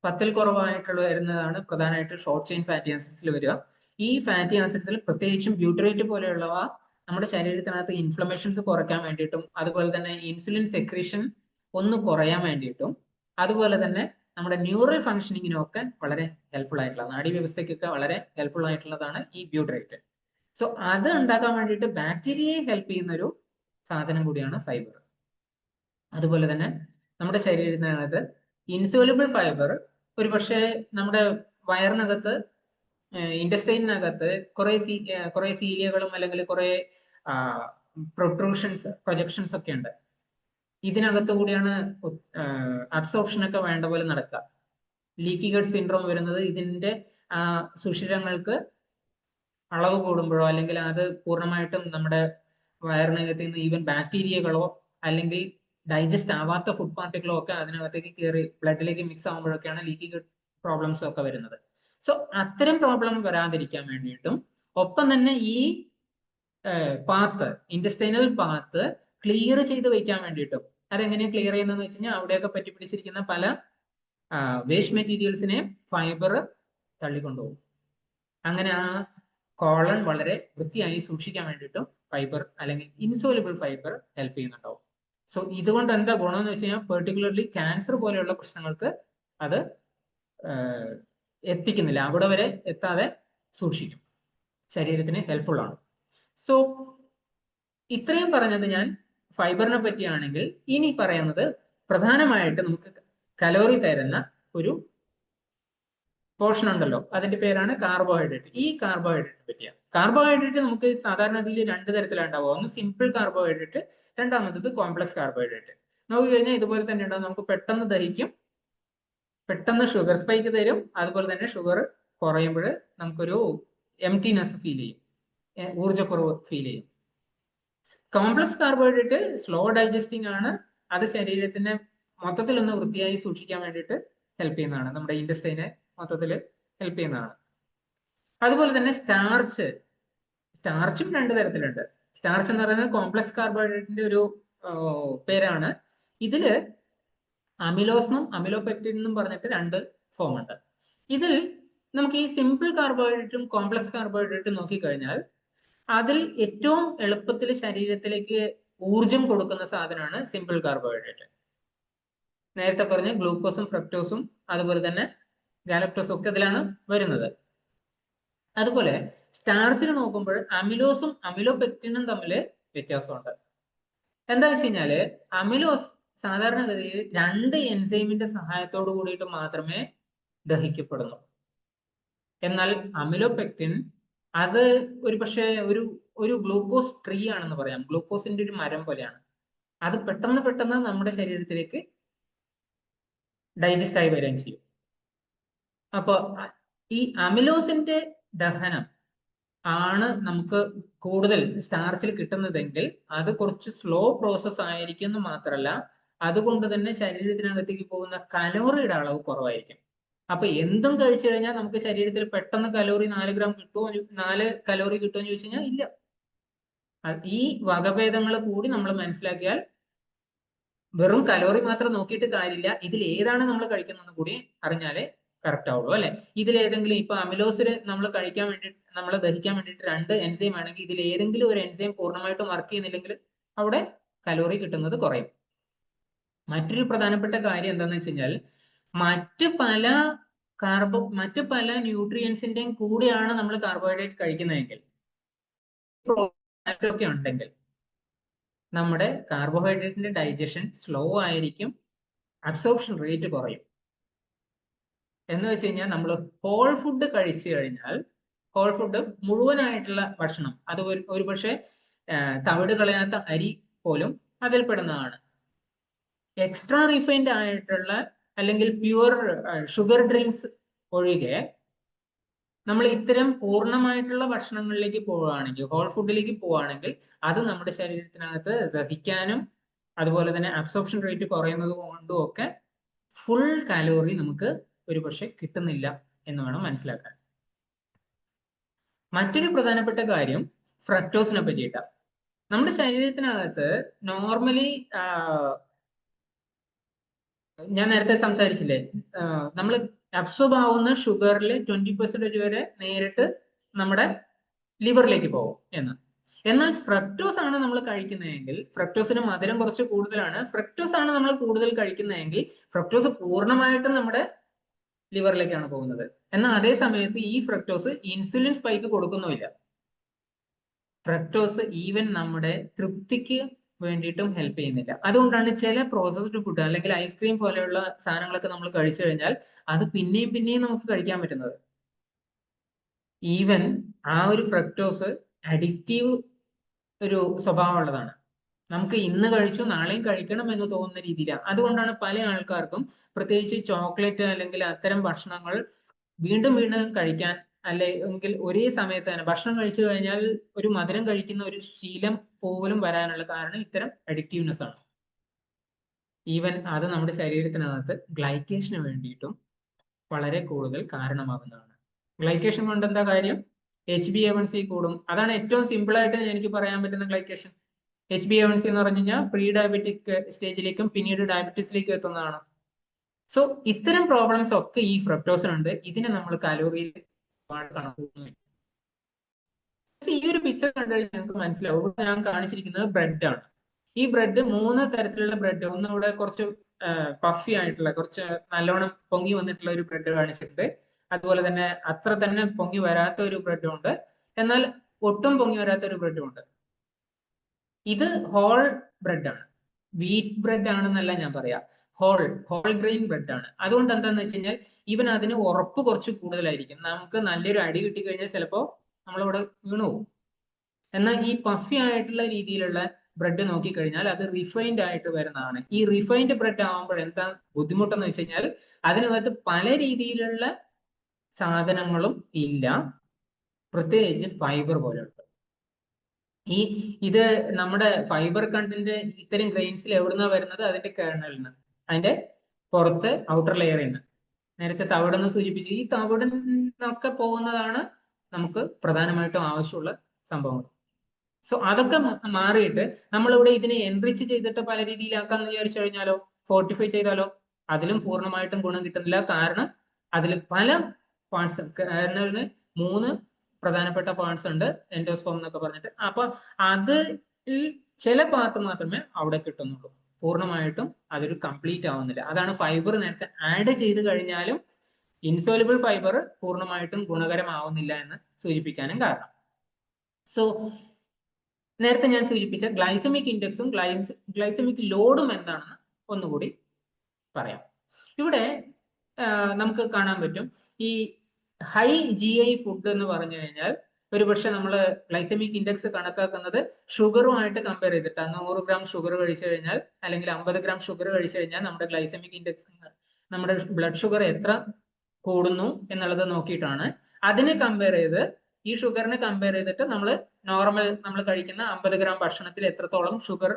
10ൽ കുറവായിട്ടുള്ള വരുന്നതാണ് പ്രധാനമായിട്ട് ഷോർട്ട് ചെയിൻ ഫാറ്റി ആസിഡ്സിൽ വരിക. ഈ ഫാറ്റി ആസിഡ്സിൽ പ്രത്യേകിച്ചും ബ്യൂട്ടറേറ്റ് പോലെയുള്ളവ നമ്മുടെ ശരീരത്തിനകത്ത് ഇൻഫ്ലമേഷൻസ് കുറയ്ക്കാൻ വേണ്ടിയിട്ടും അതുപോലെ തന്നെ ഇൻസുലിൻ സെക്രീഷൻ ഒന്ന് കുറയാൻ വേണ്ടിയിട്ടും അതുപോലെ തന്നെ നമ്മുടെ ന്യൂറൽ ഫംഗ്ഷനിങ്ങിനും ഒക്കെ വളരെ ഹെൽപ്ഫുൾ ആയിട്ടുള്ള നാഡീവ്യവസ്ഥയ്ക്കൊക്കെ വളരെ ഹെൽപ്ഫുൾ ആയിട്ടുള്ളതാണ് ഈ ബ്യൂട്ടറേറ്റ്. സോ അത് ഉണ്ടാക്കാൻ വേണ്ടിയിട്ട് ബാക്ടീരിയയെ ഹെൽപ്പ് ചെയ്യുന്ന ഒരു സാധനം കൂടിയാണ് ഫൈബർ. അതുപോലെ തന്നെ നമ്മുടെ ശരീരത്തിനകത്ത് ഇൻസോലുബിൾ ഫൈബർ ഒരു പക്ഷേ നമ്മുടെ വയറിനകത്ത് ഇൻഡസ്റ്റൈനകത്ത് കുറെ സീലിയകളും അല്ലെങ്കിൽ കുറെ പ്രൊജക്ഷൻസ് ഒക്കെ ഉണ്ട്. ഇതിനകത്ത് കൂടിയാണ് അബ്സോർപ്ഷൻ ഒക്കെ വേണ്ട പോലെ നടക്കുക. ലീക്കി ഗട്ട് സിൻഡ്രോം വരുന്നത് ഇതിന്റെ സുഷിരങ്ങൾക്ക് അളവ് കൂടുമ്പോഴോ അല്ലെങ്കിൽ അത് പൂർണ്ണമായിട്ടും നമ്മുടെ വയറിനകത്ത് നിന്ന് ഈവൻ ബാക്ടീരിയകളോ അല്ലെങ്കിൽ ഡൈജസ്റ്റ് ആവാത്ത ഫുഡ് പാർട്ടിക്കിളോ ഒക്കെ അതിനകത്തേക്ക് കയറി ബ്ലഡിലേക്ക് മിക്സ് ആകുമ്പോഴൊക്കെയാണ് ലീക്കി ഗട്ട് പ്രോബ്ലംസ് ഒക്കെ വരുന്നത്. സോ അത്തരം പ്രോബ്ലം വരാതിരിക്കാൻ വേണ്ടിയിട്ടും ഒപ്പം തന്നെ ഈ പാത്ത് ഇൻഡസ്റ്റൈനൽ പാത്ത് ക്ലിയർ ചെയ്ത് വയ്ക്കാൻ വേണ്ടിയിട്ടും അതെങ്ങനെയാണ് ക്ലിയർ ചെയ്യുന്നതെന്ന് വെച്ച് കഴിഞ്ഞാൽ അവിടെയൊക്കെ പറ്റി പിടിച്ചിരിക്കുന്ന പല വേസ്റ്റ് മെറ്റീരിയൽസിനെ ഫൈബർ തള്ളിക്കൊണ്ടുപോകും. അങ്ങനെ ആ കോളൺ വളരെ വൃത്തിയായി സൂക്ഷിക്കാൻ വേണ്ടിയിട്ടും ഫൈബർ അല്ലെങ്കിൽ ഇൻസോലുബിൾ ഫൈബർ ഹെൽപ്പ് ചെയ്യുന്നുണ്ടാവും. സോ ഇതുകൊണ്ട് എന്താ ഗുണം എന്ന് വെച്ച് കഴിഞ്ഞാൽ പെർട്ടിക്കുലർലി ക്യാൻസർ പോലെയുള്ള പ്രശ്നങ്ങൾക്ക് അത് എത്തിക്കുന്നില്ല, അവിടെ വരെ എത്താതെ സൂക്ഷിക്കും, ശരീരത്തിന് ഹെൽപ്ഫുൾ ആണ്. സോ ഇത്രയും പറഞ്ഞത് ഞാൻ ഫൈബറിനെ പറ്റിയാണെങ്കിൽ ഇനി പറയുന്നത് പ്രധാനമായിട്ട് നമുക്ക് കലോറി തരുന്ന ഒരു പോർഷൻ ഉണ്ടല്ലോ, അതിന്റെ പേരാണ് കാർബോഹൈഡ്രേറ്റ്. ഈ കാർബോഹൈഡ്രേറ്റിനെ പറ്റിയാണ്. കാർബോഹൈഡ്രേറ്റ് നമുക്ക് സാധാരണ രീതിയിൽ രണ്ട് തരത്തിലുണ്ടാവുക. ഒന്ന് സിമ്പിൾ കാർബോഹൈഡ്രേറ്റ്, രണ്ടാമത്തത് കോംപ്ലക്സ് കാർബോഹൈഡ്രേറ്റ്. നോക്കി കഴിഞ്ഞാൽ ഇതുപോലെ തന്നെ ഉണ്ടാവും. നമുക്ക് പെട്ടെന്ന് ദഹിക്കും, പെട്ടെന്ന് ഷുഗർ സ്പൈക്ക് തരും, അതുപോലെ തന്നെ ഷുഗർ കുറയുമ്പോൾ നമുക്കൊരു എംപ്റ്റിനെസ് ഫീൽ ചെയ്യും, ഊർജ്ജക്കുറവ് ഫീൽ ചെയ്യും. കോംപ്ലക്സ് കാർബോഹൈഡ്രേറ്റ് സ്ലോ ഡൈജസ്റ്റിംഗ് ആണ്. അത് ശരീരത്തിനെ മൊത്തത്തിൽ ഒന്ന് വൃത്തിയായി സൂക്ഷിക്കാൻ വേണ്ടിയിട്ട് ഹെൽപ്പ് ചെയ്യുന്നതാണ്, നമ്മുടെ ഇൻഡസ്റ്റൈനെ മൊത്തത്തിൽ ഹെൽപ്പ് ചെയ്യുന്നതാണ്. അതുപോലെ തന്നെ സ്റ്റാർച്ചും രണ്ട് തരത്തിലുണ്ട്. സ്റ്റാർച്ച് എന്ന് പറയുന്നത് കോംപ്ലക്സ് കാർബോഹൈഡ്രേറ്റിന്റെ ഒരു പേരാണ്. ഇതില് അമിലോസ്നും അമിലോപെക്റ്റിൻ എന്നും പറഞ്ഞിട്ട് രണ്ട് ഫോം ഉണ്ട്. ഇതിൽ നമുക്ക് ഈ സിമ്പിൾ കാർബോഹൈഡ്രേറ്റും കോംപ്ലക്സ് കാർബോഹൈഡ്രേറ്റും നോക്കിക്കഴിഞ്ഞാൽ അതിൽ ഏറ്റവും എളുപ്പത്തിൽ ശരീരത്തിലേക്ക് ഊർജം കൊടുക്കുന്ന സാധനമാണ് സിമ്പിൾ കാർബോഹൈഡ്രേറ്റ്. നേരത്തെ പറഞ്ഞ ഗ്ലൂക്കോസും ഫ്രക്ടോസും അതുപോലെ തന്നെ ഗാലക്ടോസും ഒക്കെ ഇതിലാണ് വരുന്നത്. അതുപോലെ സ്റ്റാർച്ചിൽ നോക്കുമ്പോൾ അമിലോസും അമിലോപെക്റ്റിനും തമ്മിൽ വ്യത്യാസമുണ്ട്. എന്താ വെച്ച് കഴിഞ്ഞാല് അമിലോസ് സാധാരണഗതിയിൽ രണ്ട് എൻസൈമിന്റെ സഹായത്തോട് കൂടിയിട്ട് മാത്രമേ ദഹിക്കപ്പെടുന്നു. എന്നാൽ അമിലോപെക്റ്റിൻ അത് ഒരു പക്ഷേ ഒരു ഗ്ലൂക്കോസ് ട്രീ ആണെന്ന് പറയാം, ഗ്ലൂക്കോസിന്റെ ഒരു മരം പോലെയാണ്. അത് പെട്ടെന്ന് നമ്മുടെ ശരീരത്തിലേക്ക് ഡൈജസ്റ്റ് ആയി വരികയും ചെയ്യും. അപ്പൊ ഈ അമിലോസിന്റെ ദഹനം ആണ് നമുക്ക് കൂടുതൽ സ്റ്റാർച്ചിൽ കിട്ടുന്നതെങ്കിൽ അത് കുറച്ച് സ്ലോ പ്രോസസ് ആയിരിക്കും എന്ന് മാത്രമല്ല, അതുകൊണ്ട് തന്നെ ശരീരത്തിനകത്തേക്ക് പോകുന്ന കലോറിയുടെ അളവ് കുറവായിരിക്കും. അപ്പൊ എന്തും കഴിച്ചു കഴിഞ്ഞാൽ നമുക്ക് ശരീരത്തിൽ പെട്ടെന്ന് കലോറി 4 ഗ്രാം കിട്ടുമോ, 4 കലോറി കിട്ടുമോ എന്ന് ചോദിച്ചു കഴിഞ്ഞാൽ ഇല്ല. ഈ വകഭേദങ്ങൾ കൂടി നമ്മൾ മനസ്സിലാക്കിയാൽ വെറും കലോറി മാത്രം നോക്കിയിട്ട് കാര്യമില്ല, ഇതിൽ ഏതാണ് നമ്മൾ കഴിക്കുന്നതെന്ന് കൂടി അറിഞ്ഞാലേ കറക്റ്റ് ആവുള്ളൂ അല്ലെ. ഇതിലേതെങ്കിലും ഇപ്പൊ അമിലോസിന് നമ്മൾ കഴിക്കാൻ വേണ്ടിയിട്ട്, നമ്മൾ ദഹിക്കാൻ വേണ്ടിയിട്ട് രണ്ട് എൻസൈം ആണെങ്കിൽ ഇതിൽ ഏതെങ്കിലും ഒരു എൻസൈം പൂർണ്ണമായിട്ടും വർക്ക് ചെയ്യുന്നില്ലെങ്കിൽ അവിടെ കലോറി കിട്ടുന്നത് കുറയും. മറ്റൊരു പ്രധാനപ്പെട്ട കാര്യം എന്താണെന്ന് വെച്ച് കഴിഞ്ഞാൽ മറ്റ് പല ന്യൂട്രിയൻസിന്റെയും കൂടെയാണ് നമ്മൾ കാർബോഹൈഡ്രേറ്റ് കഴിക്കുന്നതെങ്കിൽ ഒക്കെ ഉണ്ടെങ്കിൽ നമ്മുടെ കാർബോഹൈഡ്രേറ്റിന്റെ ഡൈജഷൻ സ്ലോ ആയിരിക്കും, അബ്സോർപ്ഷൻ റേറ്റ് കുറയും. എന്ന് വെച്ച് കഴിഞ്ഞാൽ നമ്മൾ ഹോൾ ഫുഡ് കഴിച്ചു കഴിഞ്ഞാൽ, ഹോൾ ഫുഡ് മുഴുവനായിട്ടുള്ള ഭക്ഷണം, അത് ഒരുപക്ഷെ തവിട് കളയാത്ത അരി പോലും അതിൽപ്പെടുന്നതാണ്. എക്സ്ട്രാ റിഫൈൻഡ് ആയിട്ടുള്ള അല്ലെങ്കിൽ പ്യുവർ ഷുഗർ ഡ്രിങ്ക്സ് ഒഴികെ നമ്മൾ ഇത്തരം പൂർണ്ണമായിട്ടുള്ള ഭക്ഷണങ്ങളിലേക്ക് പോവുകയാണെങ്കിൽ, ഹോൾ ഫുഡിലേക്ക് പോവുകയാണെങ്കിൽ അത് നമ്മുടെ ശരീരത്തിനകത്ത് ദഹിക്കാനും അതുപോലെ തന്നെ അബ്സോർപ്ഷൻ റേറ്റ് കുറയുന്നത് കൊണ്ടും ഒക്കെ ഫുൾ കാലോറി നമുക്ക് ഒരുപക്ഷെ കിട്ടുന്നില്ല എന്ന് വേണം മനസ്സിലാക്കാൻ. മറ്റൊരു പ്രധാനപ്പെട്ട കാര്യം ഫ്രക്ടോസിനെ പറ്റിയിട്ടാണ്. നമ്മുടെ ശരീരത്തിനകത്ത് നോർമലി ഞാൻ നേരത്തെ സംസാരിച്ചില്ലേ, നമ്മൾ അബ്സോർബ് ആവുന്ന ഷുഗറിൽ 20% വരെ നേരിട്ട് നമ്മുടെ ലിവറിലേക്ക് പോകും എന്ന്. എന്നാൽ ഫ്രക്ടോസ് ആണ് നമ്മൾ കഴിക്കുന്നതെങ്കിൽ, ഫ്രക്ടോസിന് മധുരം കുറച്ച് കൂടുതലാണ്, ഫ്രക്ടോസ് ആണ് നമ്മൾ കൂടുതൽ കഴിക്കുന്നതെങ്കിൽ ഫ്രക്ടോസ് പൂർണ്ണമായിട്ടും നമ്മുടെ ലിവറിലേക്കാണ് പോകുന്നത്. എന്നാൽ അതേ സമയത്ത് ഈ ഫ്രക്ടോസ് ഇൻസുലിൻ സ്പൈക്ക് കൊടുക്കുന്നുമില്ല. ഫ്രക്ടോസ് ഈവൻ നമ്മുടെ തൃപ്തിക്ക് വേണ്ടിയിട്ടും ഹെൽപ്പ് ചെയ്യുന്നില്ല. അതുകൊണ്ടാണ് ചില പ്രോസസ്ഡ് ഫുഡ് അല്ലെങ്കിൽ ഐസ്ക്രീം പോലെയുള്ള സാധനങ്ങളൊക്കെ നമ്മൾ കഴിച്ചു കഴിഞ്ഞാൽ അത് പിന്നെയും പിന്നെയും നമുക്ക് കഴിക്കാൻ പറ്റുന്നത്. ഈവൻ ആ ഒരു ഫ്രക്ടോസ് അഡിക്റ്റീവ് ഒരു സ്വഭാവമുള്ളതാണ്. നമുക്ക് ഇന്ന് കഴിച്ചു നാളെയും കഴിക്കണം എന്ന് തോന്നുന്ന രീതിയിലാണ്. അതുകൊണ്ടാണ് പല ആൾക്കാർക്കും പ്രത്യേകിച്ച് ചോക്ലേറ്റ് അല്ലെങ്കിൽ അത്തരം ഭക്ഷണങ്ങൾ വീണ്ടും വീണ്ടും കഴിക്കാൻ, അല്ലെങ്കിൽ ഒരേ സമയത്ത് തന്നെ ഭക്ഷണം കഴിച്ചു കഴിഞ്ഞാൽ ഒരു മധുരം കഴിക്കുന്ന ഒരു ശീലം പോലും വരാനുള്ള കാരണം ഇത്തരം അഡിക്റ്റീവ്നെസ് ആണ്. ഈവൻ അത് നമ്മുടെ ശരീരത്തിനകത്ത് ഗ്ലൈക്കേഷന് വേണ്ടിയിട്ടും വളരെ കൂടുതൽ കാരണമാകുന്നതാണ്. ഗ്ലൈക്കേഷൻ കൊണ്ട് എന്താ കാര്യം? HbA1c കൂടും. അതാണ് ഏറ്റവും സിമ്പിൾ ആയിട്ട് എനിക്ക് പറയാൻ പറ്റുന്ന ഗ്ലൈക്കേഷൻ. HbA1c എന്ന് പറഞ്ഞു കഴിഞ്ഞാൽ പ്രീ ഡയബറ്റിക് സ്റ്റേജിലേക്കും പിന്നീട് ഡയബറ്റീസിലേക്കും എത്തുന്നതാണ്. സോ ഇത്തരം പ്രോബ്ലംസ് ഒക്കെ ഈ ഫ്രക്ടോസിനുണ്ട്. ഇതിനെ നമ്മൾ കലോറിയിൽ കണക്കൂട്ടുന്നു. ഈ ഒരു പിക്ചർ കണ്ടു കഴിഞ്ഞാൽ നിങ്ങൾക്ക് മനസ്സിലാവും. ഇവിടെ ഞാൻ കാണിച്ചിരിക്കുന്നത് ബ്രെഡ് ആണ്. ഈ ബ്രെഡ് 3 തരത്തിലുള്ള ബ്രെഡ്, ഒന്ന് ഇവിടെ കുറച്ച് പഫി ആയിട്ടുള്ള, കുറച്ച് നല്ലോണം പൊങ്ങി വന്നിട്ടുള്ള ഒരു ബ്രെഡ് കാണിച്ചിട്ടുണ്ട്. അതുപോലെ തന്നെ അത്ര തന്നെ പൊങ്ങി വരാത്ത ഒരു ബ്രെഡും ഉണ്ട്, എന്നാൽ ഒട്ടും പൊങ്ങി വരാത്ത ഒരു ബ്രെഡും ഉണ്ട്. ഇത് ഹോൾ ബ്രെഡ് ആണ്, വീറ്റ് ബ്രെഡ് ആണെന്നല്ല ഞാൻ പറയാ, ഹോൾ ഗ്രെയിൻ ബ്രെഡ് ആണ്. അതുകൊണ്ട് എന്താന്ന് വെച്ച് കഴിഞ്ഞാൽ ഈവൻ അതിന് ഉറപ്പ് കുറച്ച് കൂടുതലായിരിക്കും. നമുക്ക് നല്ലൊരു അടി കിട്ടി കഴിഞ്ഞാൽ ചിലപ്പോ നമ്മളിവിടെ വീണു പോകും. എന്നാൽ ഈ പഫി ആയിട്ടുള്ള രീതിയിലുള്ള ബ്രെഡ് നോക്കിക്കഴിഞ്ഞാൽ അത് റിഫൈൻഡ് ആയിട്ട് വരുന്നതാണ്. ഈ റിഫൈൻഡ് ബ്രെഡ് ആകുമ്പോൾ എന്താ ബുദ്ധിമുട്ടെന്ന് വെച്ച് കഴിഞ്ഞാൽ അതിനകത്ത് പല രീതിയിലുള്ള സാധനങ്ങളും ഇല്ല, പ്രത്യേകിച്ച് ഫൈബർ പോലെയുള്ള. ഇത് നമ്മുടെ ഫൈബർ കണ്ടന്റ് ഇത്തരം ഗ്രെയിൻസിൽ എവിടുന്നാ വരുന്നത്? അതിന്റെ കേർണലിൽ നിന്ന്, അതിന്റെ പുറത്ത് ഔട്ടർ ലെയറിൽ നിന്ന്. നേരത്തെ തവിടെന്ന് സൂചിപ്പിച്ചു, ഈ തവിടെന്നൊക്കെ പോകുന്നതാണ് നമുക്ക് പ്രധാനമായിട്ടും ആവശ്യമുള്ള സംഭവങ്ങൾ. സോ അതൊക്കെ മാറിയിട്ട് നമ്മളിവിടെ ഇതിനെ എൻറിച്ച് ചെയ്തിട്ട് പല രീതിയിലാക്കാന്ന് വിചാരിച്ചു കഴിഞ്ഞാലോ, ഫോർട്ടിഫൈ ചെയ്താലോ, അതിലും പൂർണ്ണമായിട്ടും ഗുണം കിട്ടുന്നില്ല. കാരണം അതിൽ പല പാർട്സ്, കേർണലിന് 3 പ്രധാനപ്പെട്ട പാർട്സ് ഉണ്ട്, എൻഡോസ്പോം എന്നൊക്കെ പറഞ്ഞിട്ട്. അപ്പൊ അതിൽ ചില പാർട്ട് മാത്രമേ അവിടെ കിട്ടുന്നുള്ളൂ, പൂർണ്ണമായിട്ടും അതൊരു കംപ്ലീറ്റ് ആവുന്നില്ല. അതാണ് ഫൈബർ നേരത്തെ ആഡ് ചെയ്ത് കഴിഞ്ഞാലും ഇൻസോലുബിൾ ഫൈബർ പൂർണ്ണമായിട്ടും ഗുണകരമാവുന്നില്ല എന്ന് സൂചിപ്പിക്കാനും കാരണം. സോ നേരത്തെ ഞാൻ സൂചിപ്പിച്ച ഗ്ലൈസമിക് ഇൻഡെക്സും ഗ്ലൈസമിക് ലോഡും എന്താണെന്ന് ഒന്നുകൂടി പറയാം. ഇവിടെ നമുക്ക് കാണാൻ പറ്റും, ഈ ഹൈ GI ഫുഡ് എന്ന് പറഞ്ഞു കഴിഞ്ഞാൽ ഒരുപക്ഷെ നമ്മൾ ഗ്ലൈസമിക് ഇൻഡെക്സ് കണക്കാക്കുന്നത് ഷുഗറുമായിട്ട് കമ്പയർ ചെയ്തിട്ട് 100 ഗ്രാം ഷുഗർ കഴിച്ചു കഴിഞ്ഞാൽ അല്ലെങ്കിൽ 50 ഗ്രാം ഷുഗർ കഴിച്ചു കഴിഞ്ഞാൽ നമ്മുടെ ഗ്ലൈസമിക് ഇൻഡെക്സ്, നമ്മുടെ ബ്ലഡ് ഷുഗർ എത്ര കൂടുന്നു എന്നുള്ളത് നോക്കിയിട്ടാണ്. അതിനെ കമ്പയർ ചെയ്ത്, ഈ ഷുഗറിനെ കമ്പയർ ചെയ്തിട്ട് നമ്മൾ കഴിക്കുന്ന 50 ഗ്രാം ഭക്ഷണത്തിൽ എത്രത്തോളം ഷുഗർ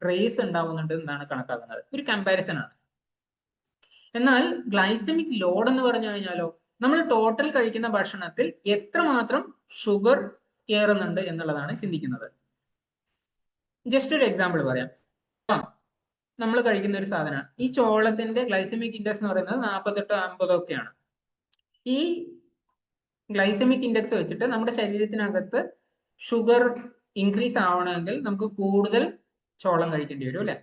റേസ് ഉണ്ടാവുന്നുണ്ട് എന്നാണ് കണക്കാക്കുന്നത്. ഒരു കമ്പാരിസൺ ആണ്. എന്നാൽ ഗ്ലൈസമിക് ലോഡ് എന്ന് പറഞ്ഞു കഴിഞ്ഞാലോ, നമ്മൾ ടോട്ടൽ കഴിക്കുന്ന ഭക്ഷണത്തിൽ എത്രമാത്രം ഷുഗർ കയറുന്നുണ്ട് എന്നുള്ളതാണ് ചിന്തിക്കുന്നത്. ജസ്റ്റ് ഒരു എക്സാമ്പിൾ പറയാം. നമ്മൾ കഴിക്കുന്ന ഒരു സാധനമാണ് ഈ ചോളത്തിന്റെ ഗ്ലൈസമിക് ഇൻഡെക്സ് എന്ന് പറയുന്നത് 48, 50 ഒക്കെയാണ്. ഈ ഗ്ലൈസമിക് ഇൻഡെക്സ് വെച്ചിട്ട് നമ്മുടെ ശരീരത്തിനകത്ത് ഷുഗർ ഇൻക്രീസ് ആവണമെങ്കിൽ നമുക്ക് കൂടുതൽ ചോളം കഴിക്കേണ്ടി വരും, അല്ലെ?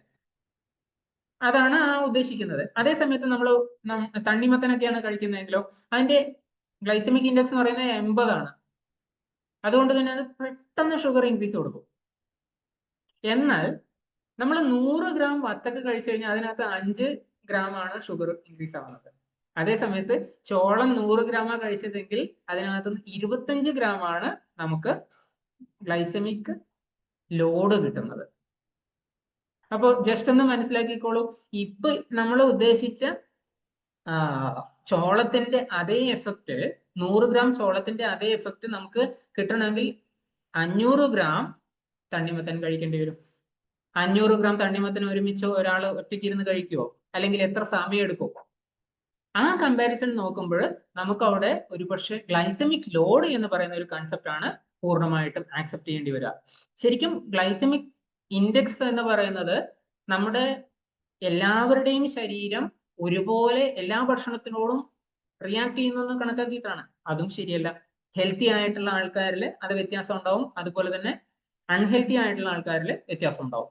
അതാണ് ഉദ്ദേശിക്കുന്നത്. അതേ സമയത്ത് നമ്മൾ തണ്ണിമത്തനൊക്കെയാണ് കഴിക്കുന്നതെങ്കിലോ അതിന്റെ ഗ്ലൈസമിക് ഇൻഡെക്സ് എന്ന് പറയുന്നത് 80 ആണ്. അതുകൊണ്ട് തന്നെ അത് പെട്ടെന്ന് ഷുഗർ ഇൻക്രീസ് കൊടുക്കും. എന്നാൽ നമ്മൾ 100 ഗ്രാം വത്തക്ക കഴിച്ചു കഴിഞ്ഞാൽ അതിനകത്ത് 5 ഗ്രാം ആണ് ഷുഗർ ഇൻക്രീസ് ആവുന്നത്. അതേ സമയത്ത് ചോളം 100 ഗ്രാമാ കഴിച്ചതെങ്കിൽ അതിനകത്ത് 25 ഗ്രാം ആണ് നമുക്ക് ഗ്ലൈസമിക് ലോഡ് കിട്ടുന്നത്. അപ്പോ ജസ്റ്റ് ഒന്ന് മനസ്സിലാക്കിക്കോളൂ, ഇപ്പൊ നമ്മൾ ഉദ്ദേശിച്ച ചോളത്തിന്റെ അതേ എഫക്റ്റ്, 100 ഗ്രാം ചോളത്തിന്റെ അതേ എഫക്റ്റ് നമുക്ക് കിട്ടണമെങ്കിൽ 500 ഗ്രാം തണ്ണിമത്തൻ കഴിക്കേണ്ടി വരും. 500 ഗ്രാം തണ്ണിമത്തൻ ഒരുമിച്ച് ഒരാൾ ഒറ്റയ്ക്ക് ഇരുന്ന് കഴിക്കുമോ? അല്ലെങ്കിൽ എത്ര സമയം എടുക്കും? ആ കമ്പാരിസൺ നോക്കുമ്പോൾ നമുക്ക് അവിടെ ഒരുപക്ഷെ ഗ്ലൈസമിക് ലോഡ് എന്ന് പറയുന്ന ഒരു കൺസെപ്റ്റ് ആണ് പൂർണ്ണമായിട്ടും ആക്സെപ്റ്റ് ചെയ്യേണ്ടി വരിക. ശരിക്കും ഗ്ലൈസമിക് ഇൻഡെക്സ് എന്ന് പറയുന്നത് നമ്മുടെ എല്ലാവരുടെയും ശരീരം ഒരുപോലെ എല്ലാ ഭക്ഷണത്തിനോടും റിയാക്ട് ചെയ്യുന്നു കണക്കാക്കിയിട്ടാണ്. അതും ശരിയല്ല. ഹെൽത്തി ആയിട്ടുള്ള ആൾക്കാരിൽ അത് വ്യത്യാസം ഉണ്ടാവും, അതുപോലെ തന്നെ അൺഹെൽത്തി ആയിട്ടുള്ള ആൾക്കാരിൽ വ്യത്യാസം ഉണ്ടാവും.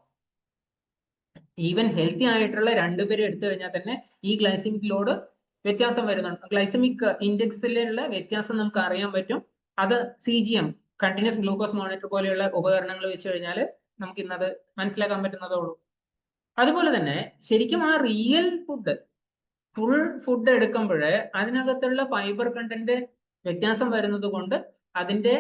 ഈവൻ ഹെൽത്തി ആയിട്ടുള്ള രണ്ടുപേരും എടുത്തു കഴിഞ്ഞാൽ തന്നെ ഈ ഗ്ലൈസമിക് ലോഡ് വ്യത്യാസം വരുന്നുണ്ട്. ഗ്ലൈസമിക് ഇൻഡെക്സിലുള്ള വ്യത്യാസം നമുക്ക് അറിയാൻ പറ്റും. അത് CGM കണ്ടിന്യൂസ് ഗ്ലൂക്കോസ് മോണിറ്റർ പോലെയുള്ള ഉപകരണങ്ങൾ വെച്ച് കഴിഞ്ഞാൽ നമുക്ക് ഇന്നത് മനസ്സിലാക്കാൻ പറ്റുന്നതേ ഉള്ളൂ. അതുപോലെ തന്നെ ശരിക്കും ആ റിയൽ ഫുൾ ഫുഡ് എടുക്കുമ്പോൾ അതിനകത്തുള്ള ഫൈബർ കണ്ടന്റ് വ്യത്യാസം വരുന്നത് കൊണ്ട് അതിന്റെ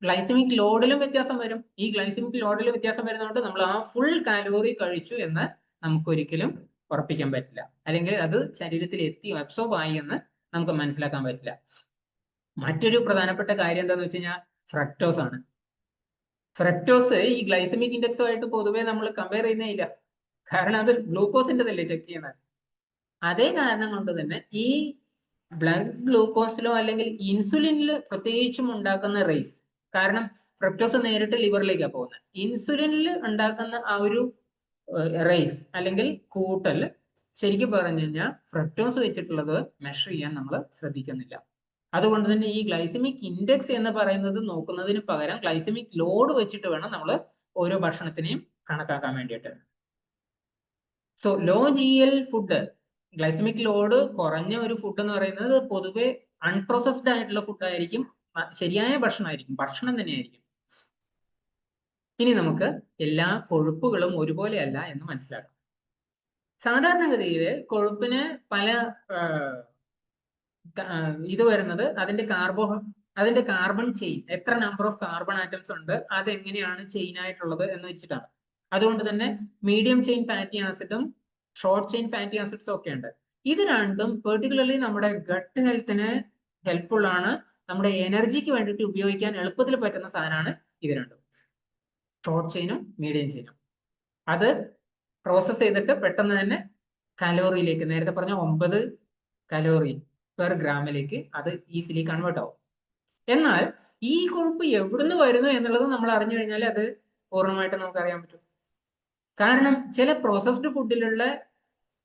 ഗ്ലൈസമിക് ലോഡിലും വ്യത്യാസം വരും. ഈ ഗ്ലൈസമിക് ലോഡിൽ വ്യത്യാസം വരുന്നതുകൊണ്ട് നമ്മൾ ആ ഫുൾ കാലോറി കഴിച്ചു എന്ന് നമുക്ക് ഒരിക്കലും ഉറപ്പിക്കാൻ പറ്റില്ല, അല്ലെങ്കിൽ അത് ശരീരത്തിൽ എത്തി അബ്സോർബ് ആയി എന്ന് നമുക്ക് മനസ്സിലാക്കാൻ പറ്റില്ല. മറ്റൊരു പ്രധാനപ്പെട്ട കാര്യം എന്താന്ന് വെച്ച് കഴിഞ്ഞാൽ ഫ്രക്ടോസ് ആണ്. ഫ്രക്ടോസ് ഈ ഗ്ലൈസമിക് ഇൻഡെക്സുമായിട്ട് പൊതുവേ നമ്മൾ കമ്പയർ ചെയ്യുന്നേ ഇല്ല, കാരണം അത് ഗ്ലൂക്കോസിൻ്റെതല്ലേ ചെക്ക് ചെയ്യുന്നത്. അതേ കാരണം കൊണ്ട് തന്നെ ഈ ബ്ലഡ് ഗ്ലൂക്കോസിലോ അല്ലെങ്കിൽ ഇൻസുലിനിൽ പ്രത്യേകിച്ചും ഉണ്ടാക്കുന്ന റേസ്, കാരണം ഫ്രക്ടോസ് നേരിട്ട് ലിവറിലേക്കാണ് പോകുന്നത്. ഇൻസുലിനിൽ ഉണ്ടാക്കുന്ന ആ ഒരു റേസ് അല്ലെങ്കിൽ കൂട്ടൽ ശരിക്കും പറഞ്ഞു കഴിഞ്ഞാൽ ഫ്രക്ടോസ് വെച്ചിട്ടുള്ളത് മെഷർ ചെയ്യാൻ നമ്മൾ ശ്രദ്ധിക്കുന്നില്ല. അതുകൊണ്ട് തന്നെ ഈ ഗ്ലൈസമിക് ഇൻഡെക്സ് എന്ന് പറയുന്നത് നോക്കുന്നതിന് പകരം ഗ്ലൈസമിക് ലോഡ് വെച്ചിട്ട് വേണം നമ്മൾ ഓരോ ഭക്ഷണത്തിനെയും കണക്കാക്കാൻ വേണ്ടിയിട്ട്. So low GL food, glycemic load കുറഞ്ഞ ഒരു ഫുഡ് എന്ന് പറയുന്നത് പൊതുവെ അൺപ്രോസസ്ഡ് ആയിട്ടുള്ള ഫുഡ് ആയിരിക്കും, ശരിയായ ഭക്ഷണമായിരിക്കും, ഭക്ഷണം തന്നെയായിരിക്കും. ഇനി നമുക്ക് എല്ലാ കൊഴുപ്പുകളും ഒരുപോലെയല്ല എന്ന് മനസ്സിലാക്കാം. സാധാരണഗതിയിൽ കൊഴുപ്പിന് പല ഇത് വരുന്നത് അതിന്റെ കാർബൺ ചെയിൻ, എത്ര നമ്പർ ഓഫ് കാർബൺ ആറ്റംസ് ഉണ്ട്, അതെങ്ങനെയാണ് ചെയിൻ ആയിട്ടുള്ളത് എന്ന് വെച്ചിട്ടാണ്. അതുകൊണ്ട് തന്നെ മീഡിയം ചെയിൻ ഫാറ്റി ആസിഡും ഷോർട്ട് ചെയിൻ ഫാറ്റി ആസിഡ്സും ഒക്കെ ഉണ്ട്. ഇത് രണ്ടും പെർട്ടിക്കുലർലി നമ്മുടെ ഗട്ട് ഹെൽത്തിന് ഹെൽപ്ഫുൾ ആണ്, നമ്മുടെ എനർജിക്ക് വേണ്ടിയിട്ട് ഉപയോഗിക്കാൻ എളുപ്പത്തിൽ പറ്റുന്ന സാധനമാണ് ഇത് രണ്ടും, ഷോർട്ട് ചെയിനും മീഡിയം ചെയിനും. അത് പ്രോസസ് ചെയ്തിട്ട് പെട്ടെന്ന് തന്നെ കലോറിയിലേക്ക്, നേരത്തെ പറഞ്ഞ 9 കലോറി പെർ ഗ്രാമിലേക്ക് അത് ഈസിലി കൺവേർട്ട് ആവും. എന്നാൽ ഈ കൊഴുപ്പ് എവിടുന്ന് വരുന്നു എന്നുള്ളത് നമ്മൾ അറിഞ്ഞു കഴിഞ്ഞാൽ അത് പൂർണ്ണമായിട്ട് നമുക്ക് അറിയാൻ പറ്റും. കാരണം ചില പ്രോസസ്ഡ് ഫുഡിലുള്ള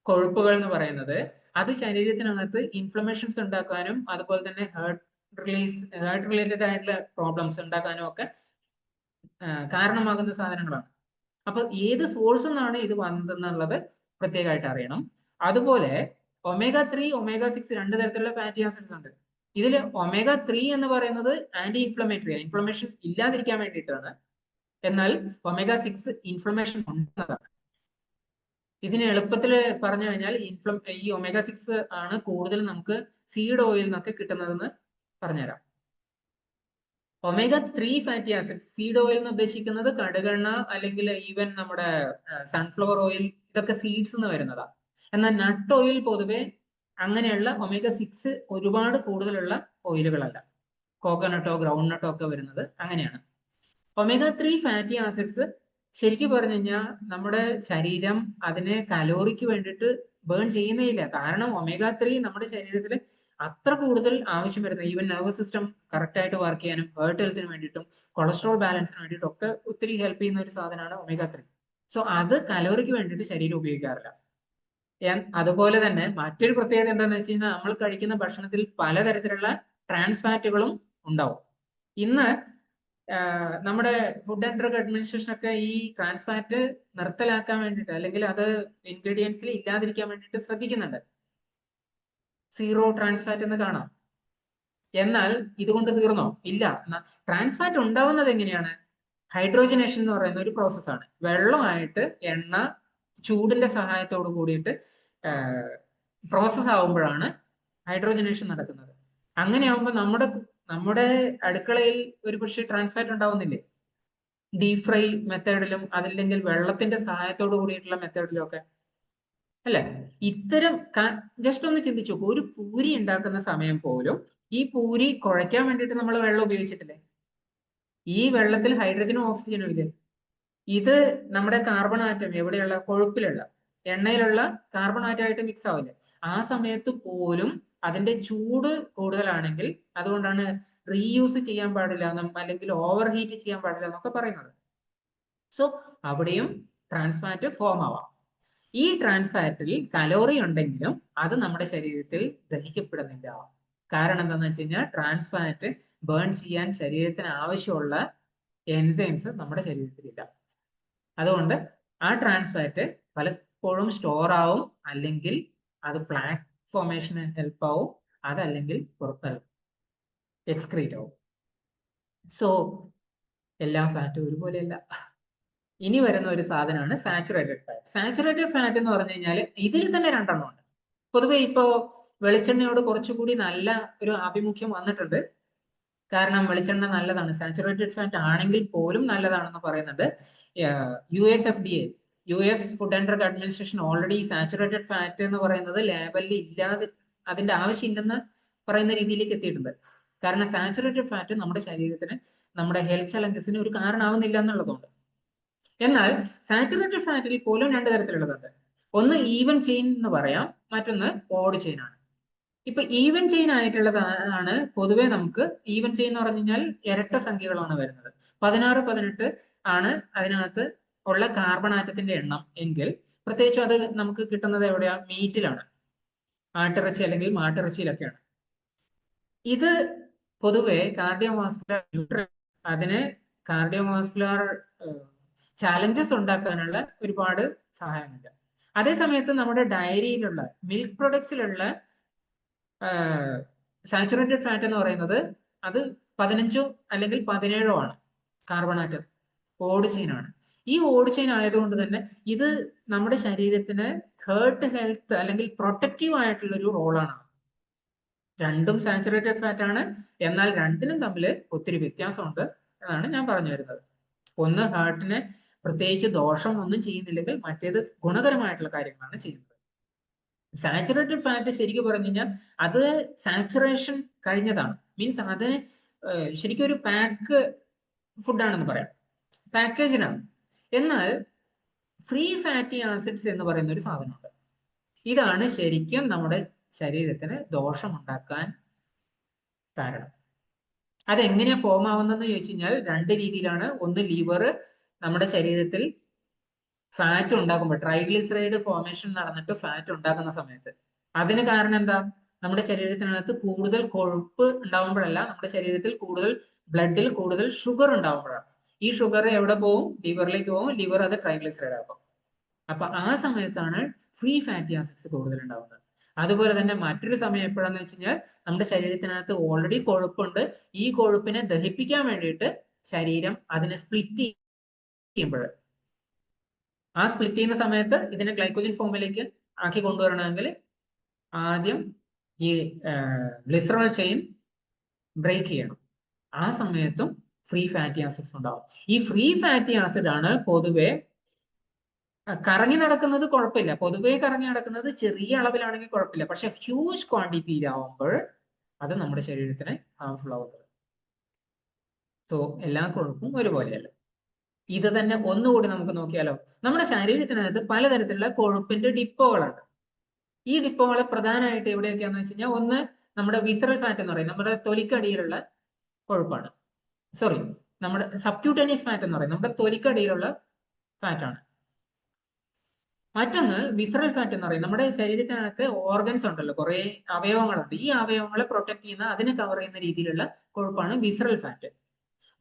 കൊഴുപ്പുകൾ എന്ന് പറയുന്നത് അത് ശരീരത്തിനകത്ത് ഇൻഫ്ലമേഷൻസ് ഉണ്ടാക്കാനും അതുപോലെ തന്നെ ഹാർട്ട് റിലേറ്റഡ് ആയിട്ടുള്ള പ്രോബ്ലംസ് ഉണ്ടാക്കാനും ഒക്കെ കാരണമാകുന്ന സാധനങ്ങളാണ്. അപ്പൊ ഏത് സോഴ്സിൽ നിന്നാണ് ഇത് വന്നതെന്നുള്ളത് പ്രത്യേകമായിട്ട് അറിയണം. അതുപോലെ omega-3, omega-6 രണ്ട് തരത്തിലുള്ള ഫാറ്റി ആസിഡ്സ് ഉണ്ട്. ഇതിൽ omega-3 എന്ന് പറയുന്നത് ആന്റി ഇൻഫ്ലമേറ്ററി, ഇൻഫ്ലമേഷൻ ഇല്ലാതിരിക്കാൻ വേണ്ടിയിട്ടാണ്. എന്നാൽ omega-6 ഇൻഫ്ലമേഷൻ ഉണ്ടാകുന്നതാണ്. ഇതിന് എളുപ്പത്തിൽ പറഞ്ഞു കഴിഞ്ഞാൽ ഈ omega-6 ആണ് കൂടുതൽ നമുക്ക് സീഡ് ഓയിൽ നിന്നൊക്കെ കിട്ടുന്നതെന്ന് പറഞ്ഞുതരാം. omega-3 fatty acid, seed oil എന്ന് ഉദ്ദേശിക്കുന്നത് കടുകെണ്ണ അല്ലെങ്കിൽ ഈവൻ നമ്മുടെ സൺഫ്ലവർ ഓയിൽ, ഇതൊക്കെ സീഡ്സ് എന്ന് വരുന്നതാണ്. എന്നാൽ നട്ട് ഓയിൽ പൊതുവെ അങ്ങനെയുള്ള omega-6 ഒരുപാട് കൂടുതലുള്ള ഓയിലുകളല്ല. കോക്കനട്ടോ ഗ്രൗണ്ട് നട്ടോ ഒക്കെ വരുന്നത് അങ്ങനെയാണ്. omega-3 ഫാറ്റി ആസിഡ്സ് ശരിക്കും പറഞ്ഞു കഴിഞ്ഞാൽ നമ്മുടെ ശരീരം അതിനെ കലോറിക്ക് വേണ്ടിയിട്ട് ബേൺ ചെയ്യുന്നേയില്ല. കാരണം omega-3 നമ്മുടെ ശരീരത്തിൽ അത്ര കൂടുതൽ ആവശ്യം വരുന്നത്, ഈവൻ നെർവസ് സിസ്റ്റം കറക്റ്റ് ആയിട്ട് വർക്ക് ചെയ്യാനും ഹാർട്ട് ഹെൽത്തിന് വേണ്ടിയിട്ടും കൊളസ്ട്രോൾ ബാലൻസിന് വേണ്ടിയിട്ടും ഒക്കെ ഒത്തിരി ഹെൽപ്പ് ചെയ്യുന്ന ഒരു സാധനമാണ് omega-3. സോ അത് കലോറിക്ക് വേണ്ടിയിട്ട് ശരീരം ഉപയോഗിക്കാറില്ല. അതുപോലെ തന്നെ മറ്റൊരു പ്രത്യേകത എന്താണെന്ന് വെച്ച് കഴിഞ്ഞാൽ നമ്മൾ കഴിക്കുന്ന ഭക്ഷണത്തിൽ പലതരത്തിലുള്ള ട്രാൻസ് ഫാറ്റുകളും ഉണ്ടാവും. ഇന്ന് നമ്മുടെ ഫുഡ് ആൻഡ് ഡ്രഗ് അഡ്മിനിസ്ട്രേഷൻ ഒക്കെ ഈ ട്രാൻസ് ഫാറ്റ് നിർത്തലാക്കാൻ വേണ്ടിയിട്ട് അല്ലെങ്കിൽ അത് ഇൻഗ്രീഡിയൻസിൽ ഇല്ലാതിരിക്കാൻ വേണ്ടിയിട്ട് ശ്രദ്ധിക്കുന്നുണ്ട്. 0 ട്രാൻസ് ഫാറ്റ് എന്ന് കാണാം. എന്നാൽ ഇതുകൊണ്ട് തീർന്നോ? ഇല്ല. ട്രാൻസ് ഫാറ്റ് ഉണ്ടാവുന്നത് എങ്ങനെയാണ്? ഹൈഡ്രോജനേഷൻ എന്ന് പറയുന്ന ഒരു പ്രോസസ്സാണ്. വെള്ളമായിട്ട് എണ്ണ ചൂടിന്റെ സഹായത്തോട് കൂടിയിട്ട് പ്രോസസ് ആവുമ്പോഴാണ് ഹൈഡ്രോജനേഷൻ നടക്കുന്നത്. അങ്ങനെയാവുമ്പോൾ നമ്മുടെ അടുക്കളയിൽ ഒരു പക്ഷേ ട്രാൻസ് ഫാറ്റ് ഉണ്ടാവുന്നില്ലേ? ഡീപ് ഫ്രൈ മെത്തേഡിലും അതല്ലെങ്കിൽ വെള്ളത്തിന്റെ സഹായത്തോട് കൂടിയിട്ടുള്ള മെത്തേഡിലും ഒക്കെ അല്ലെ? ഇത്തരം ജസ്റ്റ് ഒന്ന് ചിന്തിച്ചു നോക്കൂ, ഒരു പൂരി ഉണ്ടാക്കുന്ന സമയം പോലും ഈ പൂരി കുഴയ്ക്കാൻ വേണ്ടിയിട്ട് നമ്മൾ വെള്ളം ഉപയോഗിച്ചിട്ടില്ലേ? ഈ വെള്ളത്തിൽ ഹൈഡ്രജനും ഓക്സിജനും ഇല്ലേ? ഇത് നമ്മുടെ കാർബൺ ആറ്റം എവിടെയുള്ള കൊഴുപ്പിലുള്ള എണ്ണയിലുള്ള കാർബൺ ആറ്റമായിട്ട് മിക്സ് ആവില്ലേ? ആ സമയത്ത് പോലും അതിന്റെ ചൂട് കൂടുതലാണെങ്കിൽ അതുകൊണ്ടാണ് റീയൂസ് ചെയ്യാൻ പാടില്ല അല്ലെങ്കിൽ ഓവർ ഹീറ്റ് ചെയ്യാൻ പാടില്ല എന്നൊക്കെ പറയുന്നത്. സോ അവിടെയും ട്രാൻസ് ഫാറ്റ് ഫോം ആവാം. ഈ ട്രാൻസ് ഫാറ്റിൽ കലോറി ഉണ്ടെങ്കിലും അത് നമ്മുടെ ശരീരത്തിൽ ദഹിക്കപ്പെടുന്നില്ല. കാരണം എന്താണെന്ന് വെച്ച് കഴിഞ്ഞാൽ ട്രാൻസ് ഫാറ്റ് ബേൺ ചെയ്യാൻ ശരീരത്തിന് ആവശ്യമുള്ള എൻസൈംസ് നമ്മുടെ ശരീരത്തിലില്ല. അതുകൊണ്ട് ആ ട്രാൻസ് ഫാറ്റ് പലപ്പോഴും സ്റ്റോർ ആവും, അല്ലെങ്കിൽ അത് പ്ലാക്ക് ഫോർമേഷന് ഹെൽപ്പ് ആവും, അതല്ലെങ്കിൽ പുറത്തിറങ്ങും, എക്സ്ക്രീറ്റ് ആവും. സോ എല്ലാ ഫാറ്റും ഒരുപോലെയല്ല. ഇനി വരുന്ന ഒരു സാധനമാണ് സാച്ചുറേറ്റഡ് ഫാറ്റ്. സാച്ചുറേറ്റഡ് ഫാറ്റ് എന്ന് പറഞ്ഞു കഴിഞ്ഞാൽ ഇതിൽ തന്നെ രണ്ടെണ്ണം ഉണ്ട്. പൊതുവെ ഇപ്പോ വെളിച്ചെണ്ണയോട് കുറച്ചുകൂടി നല്ല ഒരു ആഭിമുഖ്യം വന്നിട്ടുണ്ട്. കാരണം വെളിച്ചെണ്ണ നല്ലതാണ്, സാച്ചുറേറ്റഡ് ഫാറ്റ് ആണെങ്കിൽ പോലും നല്ലതാണെന്ന് പറയുന്നുണ്ട്. USFDA, US food and drug administration already saturated fat എന്ന് പറയുന്നത് ലേബലിൽ ഇല്ലാതെ, അതിന്റെ ആവശ്യമില്ലെന്ന് പറയുന്ന രീതിയിലേക്ക് എത്തിയിട്ടുണ്ട്. കാരണം സാച്ചുറേറ്റഡ് ഫാറ്റ് നമ്മുടെ ശരീരത്തിന്, നമ്മുടെ ഹെൽത്ത് ചലഞ്ചസിന് ഒരു കാരണമാവുന്നില്ല എന്നുള്ളതുകൊണ്ട്. എന്നാൽ സാച്ചുറേറ്റഡ് ഫാറ്റിൽ പോലും രണ്ട് തരത്തിലുള്ളതുണ്ട്. ഒന്ന് ഈവൻ ചെയിൻ എന്ന് പറയാം, മറ്റൊന്ന് ഓഡ് ചെയിൻ ആണ്. ഇപ്പൊ ഈവൻ ചെയിൻ ആയിട്ടുള്ളതാണ് പൊതുവെ നമുക്ക്, ഈവൻ ചെയിൻ എന്ന് പറഞ്ഞു കഴിഞ്ഞാൽ ഇരട്ട സംഖ്യകളാണ് വരുന്നത്. 16, 18 ആണ് അതിനകത്ത് ഉള്ള കാർബൺ ആറ്റത്തിന്റെ എണ്ണം എങ്കിൽ, പ്രത്യേകിച്ചും അത് നമുക്ക് കിട്ടുന്നത് എവിടെയാ? മീറ്റിലാണ്, ആട്ടിറച്ചി അല്ലെങ്കിൽ മാട്ടിറച്ചിയിലൊക്കെയാണ്. ഇത് പൊതുവെ കാർഡിയോവാസ്കുലർ, അതിന് കാർഡിയോവാസ്കുലർ ചാലഞ്ചസ് ഉണ്ടാക്കാനുള്ള ഒരുപാട് സഹായമുണ്ട്. അതേ സമയത്ത് നമ്മുടെ ഡയറിയിലുള്ള മിൽക്ക് പ്രൊഡക്ട്സിലുള്ള സാച്ചുറേറ്റഡ് ഫാറ്റ് എന്ന് പറയുന്നത് അത് 15 അല്ലെങ്കിൽ 17 ആണ് കാർബൺ ആറ്റം, ഓഡ് ചെയിൻ ആണ്. ഈ ഓഡ് ചെയിൻ ആയതുകൊണ്ട് തന്നെ ഇത് നമ്മുടെ ശരീരത്തിന് ഹേർട്ട് ഹെൽത്ത് അല്ലെങ്കിൽ പ്രൊട്ടക്റ്റീവ് ആയിട്ടുള്ള ഒരു റോളാണ്. രണ്ടും സാച്ചുറേറ്റഡ് ഫാറ്റ് ആണ്, എന്നാൽ രണ്ടിനും തമ്മിൽ ഒത്തിരി വ്യത്യാസമുണ്ട് എന്നാണ് ഞാൻ പറഞ്ഞു വരുന്നത്. ഒന്ന് ഹാർട്ടിനെ പ്രത്യേകിച്ച് ദോഷം ഒന്നും ചെയ്യുന്നില്ലെങ്കിൽ മറ്റേത് ഗുണകരമായിട്ടുള്ള കാര്യങ്ങളാണ് ചെയ്യുന്നത്. സാച്ചുറേറ്റഡ് ഫാറ്റ് ശരിക്കും പറഞ്ഞു കഴിഞ്ഞാൽ അത് സാച്ചുറേഷൻ കഴിഞ്ഞതാണ്, മീൻസ് അത് ശരിക്കും ഒരു പാക്ക് ഫുഡാണെന്ന് പറയാം, പാക്കേജിനാണ്. എന്നാൽ ഫ്രീ ഫാറ്റി ആസിഡ്സ് എന്ന് പറയുന്ന ഒരു സാധനമുണ്ട്. ഇതാണ് ശരിക്കും നമ്മുടെ ശരീരത്തിന് ദോഷമുണ്ടാക്കാൻ കാരണം. അതെങ്ങനെയാ ഫോം ആവുന്നതെന്ന് ചോദിച്ചു കഴിഞ്ഞാൽ രണ്ട് രീതിയിലാണ്. ഒന്ന്, ലിവർ നമ്മുടെ ശരീരത്തിൽ ഫാറ്റ് ഉണ്ടാക്കുമ്പോൾ, ട്രൈഗ്ലിസറൈഡ് ഫോർമേഷൻ നടന്നിട്ട് ഫാറ്റ് ഉണ്ടാക്കുന്ന സമയത്ത്, അതിന് കാരണം എന്താ? നമ്മുടെ ശരീരത്തിനകത്ത് കൂടുതൽ കൊഴുപ്പ് ഉണ്ടാവുമ്പോഴല്ല, നമ്മുടെ ശരീരത്തിൽ കൂടുതൽ ബ്ലഡിൽ കൂടുതൽ ഷുഗർ ഉണ്ടാവുമ്പോഴാണ്. ഈ ഷുഗർ എവിടെ പോകും? ലിവറിലേക്ക് പോകും. ലിവർ അത് ട്രൈഗ്ലിസറൈഡ് ആക്കും. അപ്പൊ ആ സമയത്താണ് ഫ്രീ ഫാറ്റി ആസിഡ്സ് കൂടുതൽ ഉണ്ടാവുന്നത്. അതുപോലെ തന്നെ മറ്റൊരു സമയം എപ്പോഴാന്ന് വെച്ച് കഴിഞ്ഞാൽ നമ്മുടെ ശരീരത്തിനകത്ത് ഓൾറെഡി കൊഴുപ്പുണ്ട്, ഈ കൊഴുപ്പിനെ ദഹിപ്പിക്കാൻ വേണ്ടിയിട്ട് ശരീരം അതിനെ സ്പ്ലിറ്റ് ചെയ്യുമ്പോൾ, ആ സ്പ്ലിറ്റ് ചെയ്യുന്ന സമയത്ത് ഇതിനെ ഗ്ലൈക്കോജൻ ഫോമിലേക്ക് ആക്കി കൊണ്ടുവരണമെങ്കിൽ ആദ്യം ഈ ഗ്ലിസറോൾ ചെയിൻ ബ്രേക്ക് ചെയ്യണം. ആ സമയത്തും ഫ്രീ ഫാറ്റി ആസിഡ്സ് ഉണ്ടാവും. ഈ ഫ്രീ ഫാറ്റി ആസിഡ് ആണ് പൊതുവെ കറങ്ങി നടക്കുന്നത്. കുഴപ്പമില്ല, പൊതുവെ കറങ്ങി നടക്കുന്നത് ചെറിയ അളവിലാണെങ്കിൽ കുഴപ്പമില്ല. പക്ഷെ ഹ്യൂജ് ക്വാണ്ടിറ്റിയിലാവുമ്പോൾ അത് നമ്മുടെ ശരീരത്തിന് ഹാർംഫുൾ ആവുന്നത്. സോ എല്ലാ കൊഴുപ്പും ഒരുപോലെയല്ല. ഇത് തന്നെ ഒന്നുകൂടി നമുക്ക് നോക്കിയാലോ. നമ്മുടെ ശരീരത്തിനകത്ത് പലതരത്തിലുള്ള കൊഴുപ്പിന്റെ ഡിപ്പോകളുണ്ട്. ഈ ഡിപ്പോകളെ പ്രധാനമായിട്ട് എവിടെയൊക്കെയാന്ന് വെച്ച് കഴിഞ്ഞാൽ, ഒന്ന് നമ്മുടെ വിസറൽ ഫാറ്റ് എന്ന് പറയും, നമ്മുടെ തൊലിക്കടിയിലുള്ള കൊഴുപ്പാണ്. സോറി, നമ്മുടെ സബ്ക്യൂട്ടേനിയസ് ഫാറ്റ് എന്ന് പറയും, നമ്മുടെ തൊലിക്കടിയിലുള്ള ഫാറ്റാണ്. മറ്റൊന്ന് വിസറൽ ഫാറ്റ് എന്ന് പറയും, നമ്മുടെ ശരീരത്തിനകത്ത് ഓർഗൻസ് ഉണ്ടല്ലോ, കുറെ അവയവങ്ങളുണ്ട്. ഈ അവയവങ്ങളെ പ്രൊട്ടക്ട് ചെയ്യുന്ന, അതിനെ കവർ ചെയ്യുന്ന രീതിയിലുള്ള കൊഴുപ്പാണ് വിസറൽ ഫാറ്റ്.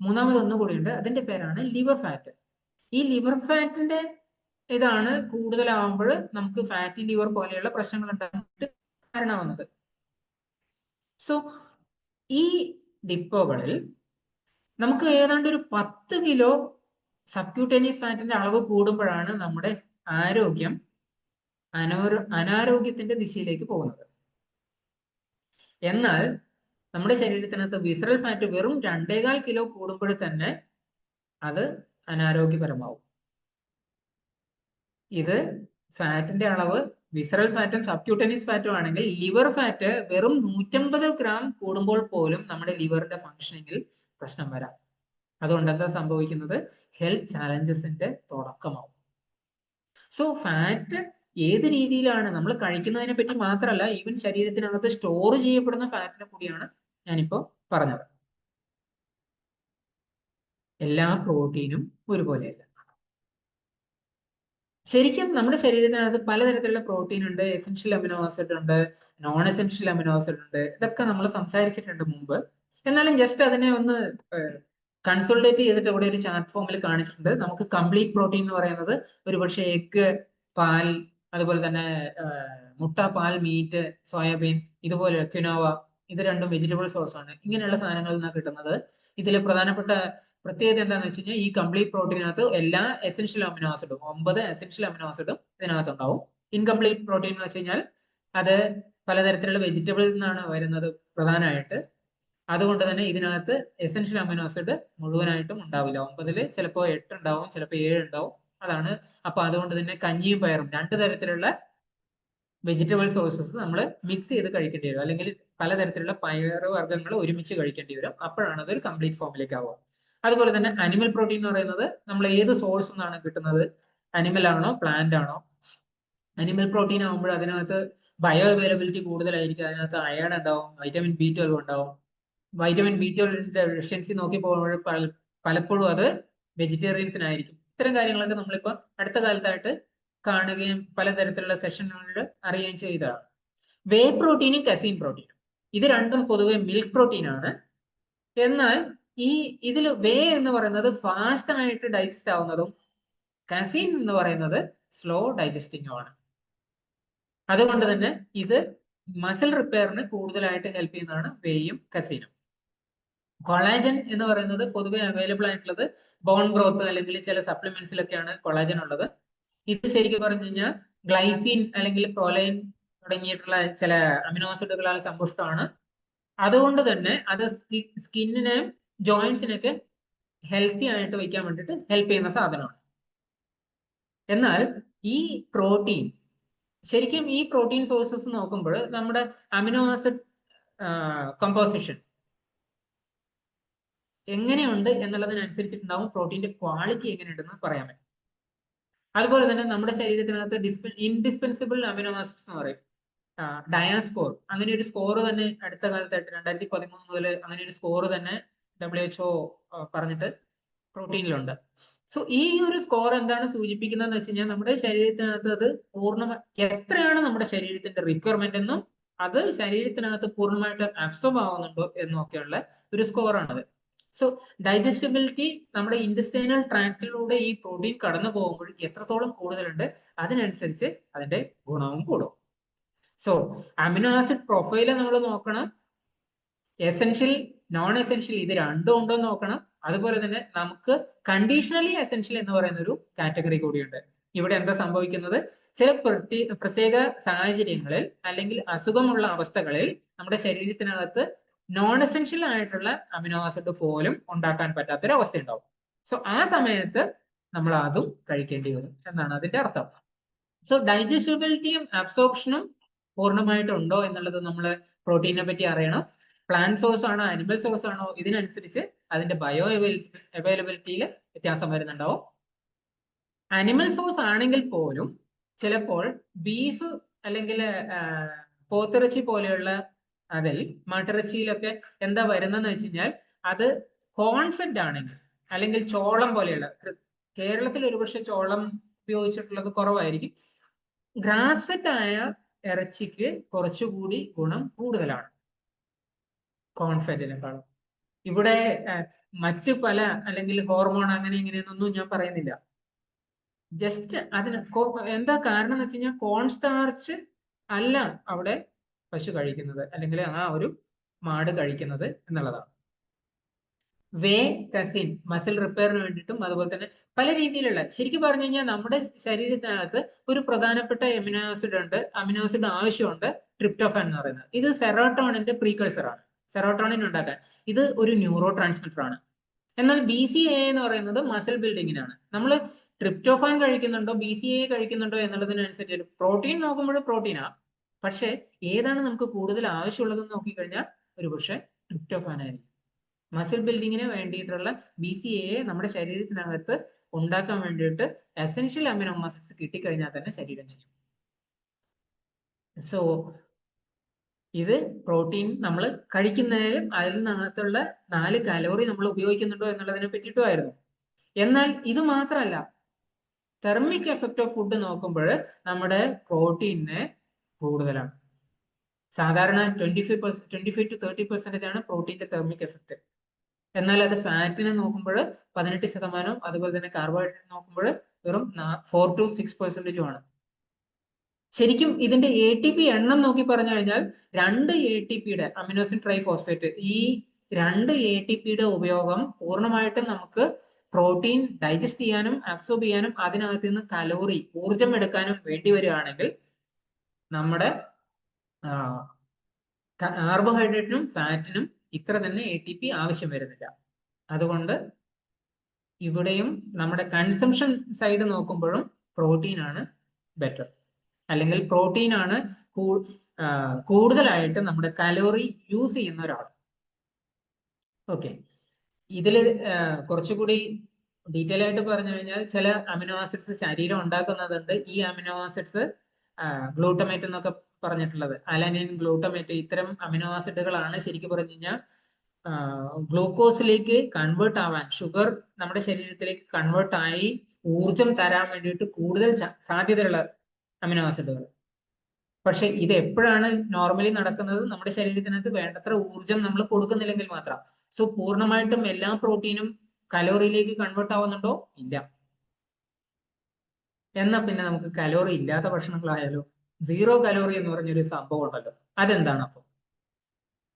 മൂന്നാമത് ഒന്നുകൂടിയുണ്ട്, അതിന്റെ പേരാണ് ലിവർ ഫാറ്റ്. ഈ ലിവർ ഫാറ്റിന്റെ ഇതാണ് കൂടുതലാവുമ്പോൾ നമുക്ക് ഫാറ്റി ലിവർ പോലെയുള്ള പ്രശ്നങ്ങൾ ഉണ്ടാകാനായിട്ട് കാരണമാവുന്നത്. സോ ഈ ഡിപ്പോകളിൽ നമുക്ക് ഏതാണ്ട് ഒരു 10 കിലോ സബ്ക്യൂട്ടേനിയസ് ഫാറ്റിന്റെ അളവ് കൂടുമ്പോഴാണ് നമ്മുടെ ആരോഗ്യം അനാരോഗ്യത്തിന്റെ ദിശയിലേക്ക് പോകുന്നത്. എന്നാൽ നമ്മുടെ ശരീരത്തിനകത്ത് വിസറൽ ഫാറ്റ് വെറും 2.25 കിലോ കൂടുമ്പോൾ തന്നെ അത് അനാരോഗ്യപരമാവും. ഇത് ഫാറ്റിന്റെ അളവ് വിസറൽ ഫാറ്റും സബ്ക്യൂട്ടേനിയസ് ഫാറ്റും ആണെങ്കിൽ, ലിവർ ഫാറ്റ് വെറും 150 ഗ്രാം കൂടുമ്പോൾ പോലും നമ്മുടെ ലിവറിന്റെ ഫംഗ്ഷനിങ്ങിൽ പ്രശ്നം വരാം. അതുകൊണ്ട് എന്താ സംഭവിക്കുന്നത്? ഹെൽത്ത് ചാലഞ്ചസിന്റെ തുടക്കമാവും. സോ ഫാറ്റ് ഏത് രീതിയിലാണ് നമ്മൾ കഴിക്കുന്നതിനെ പറ്റി മാത്രമല്ല, ഈവൻ ശരീരത്തിനകത്ത് സ്റ്റോർ ചെയ്യപ്പെടുന്ന ഫാറ്റിനെ കൂടിയാണ് ഞാനിപ്പോ പറഞ്ഞത്. എല്ലാ പ്രോട്ടീനും ഒരുപോലെയല്ല. ശരിക്കും നമ്മുടെ ശരീരത്തിനകത്ത് പലതരത്തിലുള്ള പ്രോട്ടീൻ ഉണ്ട്, എസെൻഷ്യൽ അമിനോ ആസിഡ് ഉണ്ട്, നോൺ എസെൻഷ്യൽ അമിനോ ആസിഡ് ഉണ്ട്. ഇതൊക്കെ നമ്മൾ സംസാരിച്ചിട്ടുണ്ട് മുമ്പ്. എന്നാലും ജസ്റ്റ് അതിനെ ഒന്ന് കൺസോൾട്ടേറ്റ് ചെയ്തിട്ട് ഇവിടെ ഒരു ചാർട്ട് ഫോമിൽ കാണിച്ചിട്ടുണ്ട്. നമുക്ക് കംപ്ലീറ്റ് പ്രോട്ടീൻ എന്ന് പറയുന്നത് ഒരുപക്ഷെ എഗ്, പാൽ, അതുപോലെ തന്നെ മുട്ട, പാൽ, മീറ്റ്, സോയാബീൻ, ഇതുപോലെ ക്വിനോവ, ഇത് രണ്ടും വെജിറ്റബിൾ സോഴ്സ് ആണ്. ഇങ്ങനെയുള്ള സാധനങ്ങളിൽ നിന്നാണ് കിട്ടുന്നത്. ഇതിൽ പ്രധാനപ്പെട്ട പ്രത്യേകത എന്താണെന്ന് വെച്ച് കഴിഞ്ഞാൽ ഈ കംപ്ലീറ്റ് പ്രോട്ടീനകത്ത് എല്ലാ എസെൻഷ്യൽ അമിനോ ആസിഡും 9 എസെൻഷ്യൽ അമിനോ ആസിഡും ഇതിനകത്ത് ഉണ്ടാവും. ഇൻകംപ്ലീറ്റ് പ്രോട്ടീൻ എന്ന് വെച്ച് കഴിഞ്ഞാൽ അത് പലതരത്തിലുള്ള വെജിറ്റബിളിൽ നിന്നാണ് വരുന്നത് പ്രധാനമായിട്ട്. അതുകൊണ്ട് തന്നെ ഇതിനകത്ത് എസെൻഷ്യൽ അമിനോ ആസിഡ് മുഴുവനായിട്ടും ഉണ്ടാവില്ല. 9 ചിലപ്പോൾ 8 ഉണ്ടാവും, ചിലപ്പോൾ 7 ഉണ്ടാവും. അതാണ്. അപ്പൊ അതുകൊണ്ട് തന്നെ കഞ്ഞിയും പയറും 2 തരത്തിലുള്ള വെജിറ്റബിൾ സോഴ്സസ് നമ്മൾ മിക്സ് ചെയ്ത് കഴിക്കേണ്ടി വരും, അല്ലെങ്കിൽ പലതരത്തിലുള്ള പയർ വർഗ്ഗങ്ങൾ ഒരുമിച്ച് കഴിക്കേണ്ടി വരും. അപ്പോഴാണ് അതൊരു കംപ്ലീറ്റ് ഫോമിലേക്ക് ആവുക. അതുപോലെ തന്നെ അനിമൽ പ്രോട്ടീൻ എന്ന് പറയുന്നത് നമ്മൾ ഏത് സോഴ്സ് നിന്നാണ് കിട്ടുന്നത്, അനിമൽ ആണോ പ്ലാന്റ് ആണോ. അനിമൽ പ്രോട്ടീൻ ആകുമ്പോൾ അതിനകത്ത് ബയോ അവൈലബിലിറ്റി കൂടുതലായിരിക്കും. അതിനകത്ത് അയൺ ഉണ്ടാവും, വൈറ്റമിൻ B12 ഉണ്ടാവും. വൈറ്റമിൻ B12ന്റെ ഡെഫിഷ്യൻസി നോക്കി പോകുമ്പോൾ പലപ്പോഴും അത് വെജിറ്റേറിയൻസിനായിരിക്കും. ഇത്തരം കാര്യങ്ങളൊക്കെ നമ്മളിപ്പോൾ അടുത്ത കാലത്തായിട്ട് കാണുകയും പലതരത്തിലുള്ള സെഷനുകളിൽ അറിയുകയും ചെയ്തതാണ്. വേ പ്രോട്ടീനും കസീൻ പ്രോട്ടീനും ഇത് രണ്ടും പൊതുവെ മിൽക്ക് പ്രോട്ടീൻ ആണ്. എന്നാൽ ഇതിൽ വേ എന്ന് പറയുന്നത് ഫാസ്റ്റ് ആയിട്ട് ഡൈജസ്റ്റ് ആവുന്നതും കസീൻ എന്ന് പറയുന്നത് സ്ലോ ഡൈജസ്റ്റിംഗും ആണ്. അതുകൊണ്ട് തന്നെ ഇത് മസിൽ റിപ്പയറിന് കൂടുതലായിട്ട് ഹെൽപ്പ് ചെയ്യുന്നതാണ് വേയും കസീനും. കൊളാജൻ എന്ന് പറയുന്നത് പൊതുവെ അവൈലബിൾ ആയിട്ടുള്ളത് ബോൺ ഗ്രോത്ത് അല്ലെങ്കിൽ ചില സപ്ലിമെന്റ്സിലൊക്കെയാണ് കൊളാജൻ ഉള്ളത്. ഇത് ശരിക്കും പറഞ്ഞു കഴിഞ്ഞാൽ ഗ്ലൈസിൻ അല്ലെങ്കിൽ പ്രോലൈൻ തുടങ്ങിയിട്ടുള്ള ചില അമിനോ ആസിഡുകളാൽ സമ്പുഷ്ടമാണ്. അതുകൊണ്ട് തന്നെ അത് സ്കിന്നിനെയും ജോയിന്റ്സിനൊക്കെ ഹെൽത്തി ആയിട്ട് വയ്ക്കാൻ വേണ്ടിയിട്ട് ഹെൽപ്പ് ചെയ്യുന്ന സാധനമാണ്. എന്നാൽ ഈ പ്രോട്ടീൻ ശരിക്കും ഈ പ്രോട്ടീൻ സോഴ്സസ് നോക്കുമ്പോൾ നമ്മുടെ അമിനോ ആസിഡ് കമ്പോസിഷൻ എങ്ങനെയുണ്ട് എന്നുള്ളതിനനുസരിച്ചിട്ടുണ്ടാവും പ്രോട്ടീന്റെ ക്വാളിറ്റി എങ്ങനെയുണ്ടെന്ന് പറയാൻ പറ്റും. അതുപോലെ തന്നെ നമ്മുടെ ശരീരത്തിനകത്ത് ഇൻഡിസ്പെൻസിബിൾ അമിനോ ആസിഡ്സ് എന്ന് പറയും, ഡയാസ്കോർ. അങ്ങനെ ഒരു സ്കോർ തന്നെ അടുത്ത കാലത്തായിട്ട് 2013 മുതൽ അങ്ങനെ ഒരു സ്കോർ തന്നെ WHO പറഞ്ഞിട്ട് പ്രോട്ടീനിലുണ്ട്. സോ ഈ ഒരു സ്കോർ എന്താണ് സൂചിപ്പിക്കുന്നതെന്ന് വെച്ച് കഴിഞ്ഞാൽ നമ്മുടെ ശരീരത്തിനകത്ത് അത് എത്രയാണ് നമ്മുടെ ശരീരത്തിന്റെ റിക്വയർമെന്റ് എന്നും അത് ശരീരത്തിനകത്ത് പൂർണ്ണമായിട്ട് അബ്സോർബ് ആവുന്നുണ്ടോ എന്നൊക്കെയുള്ള ഒരു സ്കോറാണത്. സോ ഡൈജസ്റ്റബിലിറ്റി നമ്മുടെ ഇൻഡസ്റ്റൈനൽ ട്രാക്റ്റിലൂടെ ഈ പ്രോട്ടീൻ കടന്നു പോകുമ്പോൾ എത്രത്തോളം കൂടുതലുണ്ട് അതിനനുസരിച്ച് അതിന്റെ ഗുണവും കൂടും. സോ അമിനോ ആസിഡ് പ്രൊഫൈല് നമ്മൾ നോക്കണം. എസെൻഷ്യൽ, നോൺ എസെൻഷ്യൽ ഇത് രണ്ടും ഉണ്ടോ എന്ന് നോക്കണം. അതുപോലെ തന്നെ നമുക്ക് കണ്ടീഷണലി എസെൻഷ്യൽ എന്ന് പറയുന്ന ഒരു കാറ്റഗറി കൂടിയുണ്ട്. ഇവിടെ എന്താ സംഭവിക്കുന്നത്, ചില പ്രത്യേക സാഹചര്യങ്ങളിൽ അല്ലെങ്കിൽ അസുഖമുള്ള അവസ്ഥകളിൽ നമ്മുടെ ശരീരത്തിനകത്ത് നോൺ എസെൻഷ്യൽ ആയിട്ടുള്ള അമിനോ ആസിഡ് പോലും ഉണ്ടാക്കാൻ പറ്റാത്തൊരു അവസ്ഥ ഉണ്ടാവും. സോ ആ സമയത്ത് നമ്മൾ അതും കഴിക്കേണ്ടി വരും എന്നാണ് അതിന്റെ അർത്ഥം. സോ ഡൈജസ്റ്റബിലിറ്റിയും അബ്സോർപ്ഷനും പൂർണ്ണമായിട്ട് ഉണ്ടോ എന്നുള്ളത് നമ്മൾ പ്രോട്ടീനെ പറ്റി അറിയണം. പ്ലാന്റ് സോഴ്സ് ആണോ അനിമൽ സോഴ്സ് ആണോ ഇതിനനുസരിച്ച് അതിന്റെ ബയോ അവൈലബിലിറ്റിയിൽ വ്യത്യാസം വരുന്നുണ്ടാവും. അനിമൽ സോഴ്സ് ആണെങ്കിൽ പോലും ചിലപ്പോൾ ബീഫ് അല്ലെങ്കിൽ പോത്തിറച്ചി പോലെയുള്ള അതിൽ മാട്ടിറച്ചിയിലൊക്കെ എന്താ വരുന്നതെന്ന് വെച്ച് കഴിഞ്ഞാൽ അത് കോൺഫെഡ് ആണെങ്കിൽ അല്ലെങ്കിൽ ചോളം പോലെയുള്ള, കേരളത്തിൽ ഒരുപക്ഷെ ചോളം ഉപയോഗിച്ചിട്ടുള്ളത് കുറവായിരിക്കും, ഗ്രാസ് ഫെഡ് ആയ ഇറച്ചിക്ക് കുറച്ചുകൂടി ഗുണം കൂടുതലാണ് കോൺഫെഡിനെക്കാളും. ഇവിടെ മറ്റു പല അല്ലെങ്കിൽ ഹോർമോൺ അങ്ങനെ ഇങ്ങനെയൊന്നും ഞാൻ പറയുന്നില്ല. ജസ്റ്റ് അതിന് എന്താ കാരണം എന്ന് വെച്ച് കഴിഞ്ഞാൽ കോൺ സ്റ്റാർച്ച് അല്ല അവിടെ പശു കഴിക്കുന്നത് അല്ലെങ്കിൽ ആ ഒരു മാട് കഴിക്കുന്നത് എന്നുള്ളതാണ്. വേ കസിൻ മസിൽ റിപ്പയറിന് വേണ്ടിയിട്ടും അതുപോലെ തന്നെ പല രീതിയിലുള്ള, ശരിക്കും പറഞ്ഞു കഴിഞ്ഞാൽ നമ്മുടെ ശരീരത്തിനകത്ത് ഒരു പ്രധാനപ്പെട്ട അമിനോ ആസിഡ് ഉണ്ട്, അമിനോ ആസിഡ് ആവശ്യമുണ്ട്, ട്രിപ്റ്റോഫാൻ എന്ന് പറയുന്നത്. ഇത് സെറോട്ടോണിന്റെ പ്രീകഴ്സർ ആണ്. സെറോട്ടോണിൻ ഉണ്ടാക്കാൻ ഇത് ഒരു ന്യൂറോ ട്രാൻസ്മിറ്റർ ആണ്. എന്നാൽ BCAA എന്ന് പറയുന്നത് മസിൽ ബിൽഡിങ്ങിനാണ്. നമ്മൾ ട്രിപ്റ്റോഫാൻ കഴിക്കുന്നുണ്ടോ BCAA കഴിക്കുന്നുണ്ടോ എന്നുള്ളതിനനുസരിച്ച് പ്രോട്ടീൻ നോക്കുമ്പോൾ പ്രോട്ടീനാ, പക്ഷെ ഏതാണ് നമുക്ക് കൂടുതൽ ആവശ്യമുള്ളതെന്ന് നോക്കിക്കഴിഞ്ഞാൽ ഒരുപക്ഷെ ട്രിപ്റ്റോഫാൻ ആയിരിക്കും. മസിൽ ബിൽഡിങ്ങിന് വേണ്ടിയിട്ടുള്ള BCAA നമ്മുടെ ശരീരത്തിനകത്ത് ഉണ്ടാക്കാൻ വേണ്ടിയിട്ട് എസെൻഷ്യൽ അമിനോ ആസിഡ്സ് കിട്ടിക്കഴിഞ്ഞാൽ തന്നെ ശരീരം ചെയ്യും. സോ ഇത് പ്രോട്ടീൻ നമ്മൾ കഴിക്കുന്നതിലും അതിൽ നിന്നകത്തുള്ള 4 കലോറി നമ്മൾ ഉപയോഗിക്കുന്നുണ്ടോ എന്നുള്ളതിനെ പറ്റിയിട്ടുമായിരുന്നു. എന്നാൽ ഇത് മാത്രമല്ല, തെർമിക് എഫക്റ്റ് ഓഫ് ഫുഡ് നോക്കുമ്പോൾ നമ്മുടെ പ്രോട്ടീന് കൂടുതലാണ്. സാധാരണ 25% to 30% ആണ് പ്രോട്ടീന്റെ തെർമിക് എഫക്ട്. എന്നാൽ അത് ഫാറ്റിനെ നോക്കുമ്പോൾ 18%, അതുപോലെ തന്നെ കാർബോഹൈഡ്രേറ്റ് നോക്കുമ്പോൾ വെറും 4 to 6% ആണ്. ശരിക്കും ഇതിന്റെ ATP എണ്ണം നോക്കി പറഞ്ഞു കഴിഞ്ഞാൽ 2 ATPയുടെ അമിനോസിൻ ട്രൈഫോസ്ഫേറ്റ്, ഈ 2 ATPയുടെ ഉപയോഗം പൂർണ്ണമായിട്ടും നമുക്ക് പ്രോട്ടീൻ ഡൈജസ്റ്റ് ചെയ്യാനും അബ്സോർബ് ചെയ്യാനും അതിനകത്ത് നിന്ന് കലോറി ഊർജം എടുക്കാനും വേണ്ടി വരികയാണെങ്കിൽ നമ്മുടെ കാർബോഹൈഡ്രേറ്റിനും ഫാറ്റിനും ഇത്ര തന്നെ ATP ആവശ്യം വരുന്നില്ല. അതുകൊണ്ട് ഇവിടെയും നമ്മുടെ കൺസംഷൻ സൈഡ് നോക്കുമ്പോഴും പ്രോട്ടീൻ ആണ് ബെറ്റർ, അല്ലെങ്കിൽ പ്രോട്ടീൻ ആണ് കൂടുതലായിട്ട് നമ്മുടെ കലോറി യൂസ് ചെയ്യുന്ന ഒരാൾ. ഓക്കെ, ഇതിൽ കുറച്ചുകൂടി ഡീറ്റെയിൽ ആയിട്ട് പറഞ്ഞു കഴിഞ്ഞാൽ ചില അമിനോ ആസിഡ്സ് ശരീരം ഉണ്ടാക്കുന്നതുണ്ട്. ഈ അമിനോ ആസിഡ്സ് ഗ്ലൂട്ടമേറ്റ് എന്നൊക്കെ പറഞ്ഞിട്ടുള്ളത്, അലനിൻ, ഗ്ലൂട്ടമേറ്റ്, ഇത്തരം അമിനോ ആസിഡുകളാണ് ശരിക്കും പറഞ്ഞു കഴിഞ്ഞാൽ ഗ്ലൂക്കോസിലേക്ക് കൺവേർട്ട് ആവാൻ, ഷുഗർ നമ്മുടെ ശരീരത്തിലേക്ക് കൺവേർട്ട് ആയി ഊർജം തരാൻ വേണ്ടിയിട്ട് കൂടുതൽ സാധ്യതയുള്ള അമിനോ ആസിഡുകൾ. പക്ഷെ ഇത് എപ്പോഴാണ് നോർമലി നടക്കുന്നത്? നമ്മുടെ ശരീരത്തിനകത്ത് വേണ്ടത്ര ഊർജം നമ്മൾ കൊടുക്കുന്നില്ലെങ്കിൽ മാത്രം. സോ പൂർണ്ണമായിട്ടും എല്ലാ പ്രോട്ടീനും കലോറിയിലേക്ക് കൺവേർട്ട് ആവുന്നുണ്ടോ? ഇല്ല. എന്നാ പിന്നെ നമുക്ക് കലോറി ഇല്ലാത്ത ഭക്ഷണങ്ങളായാലോ? 0 കലോറി എന്ന് പറഞ്ഞൊരു സംഭവം ഉണ്ടല്ലോ, അതെന്താണ്? അപ്പൊ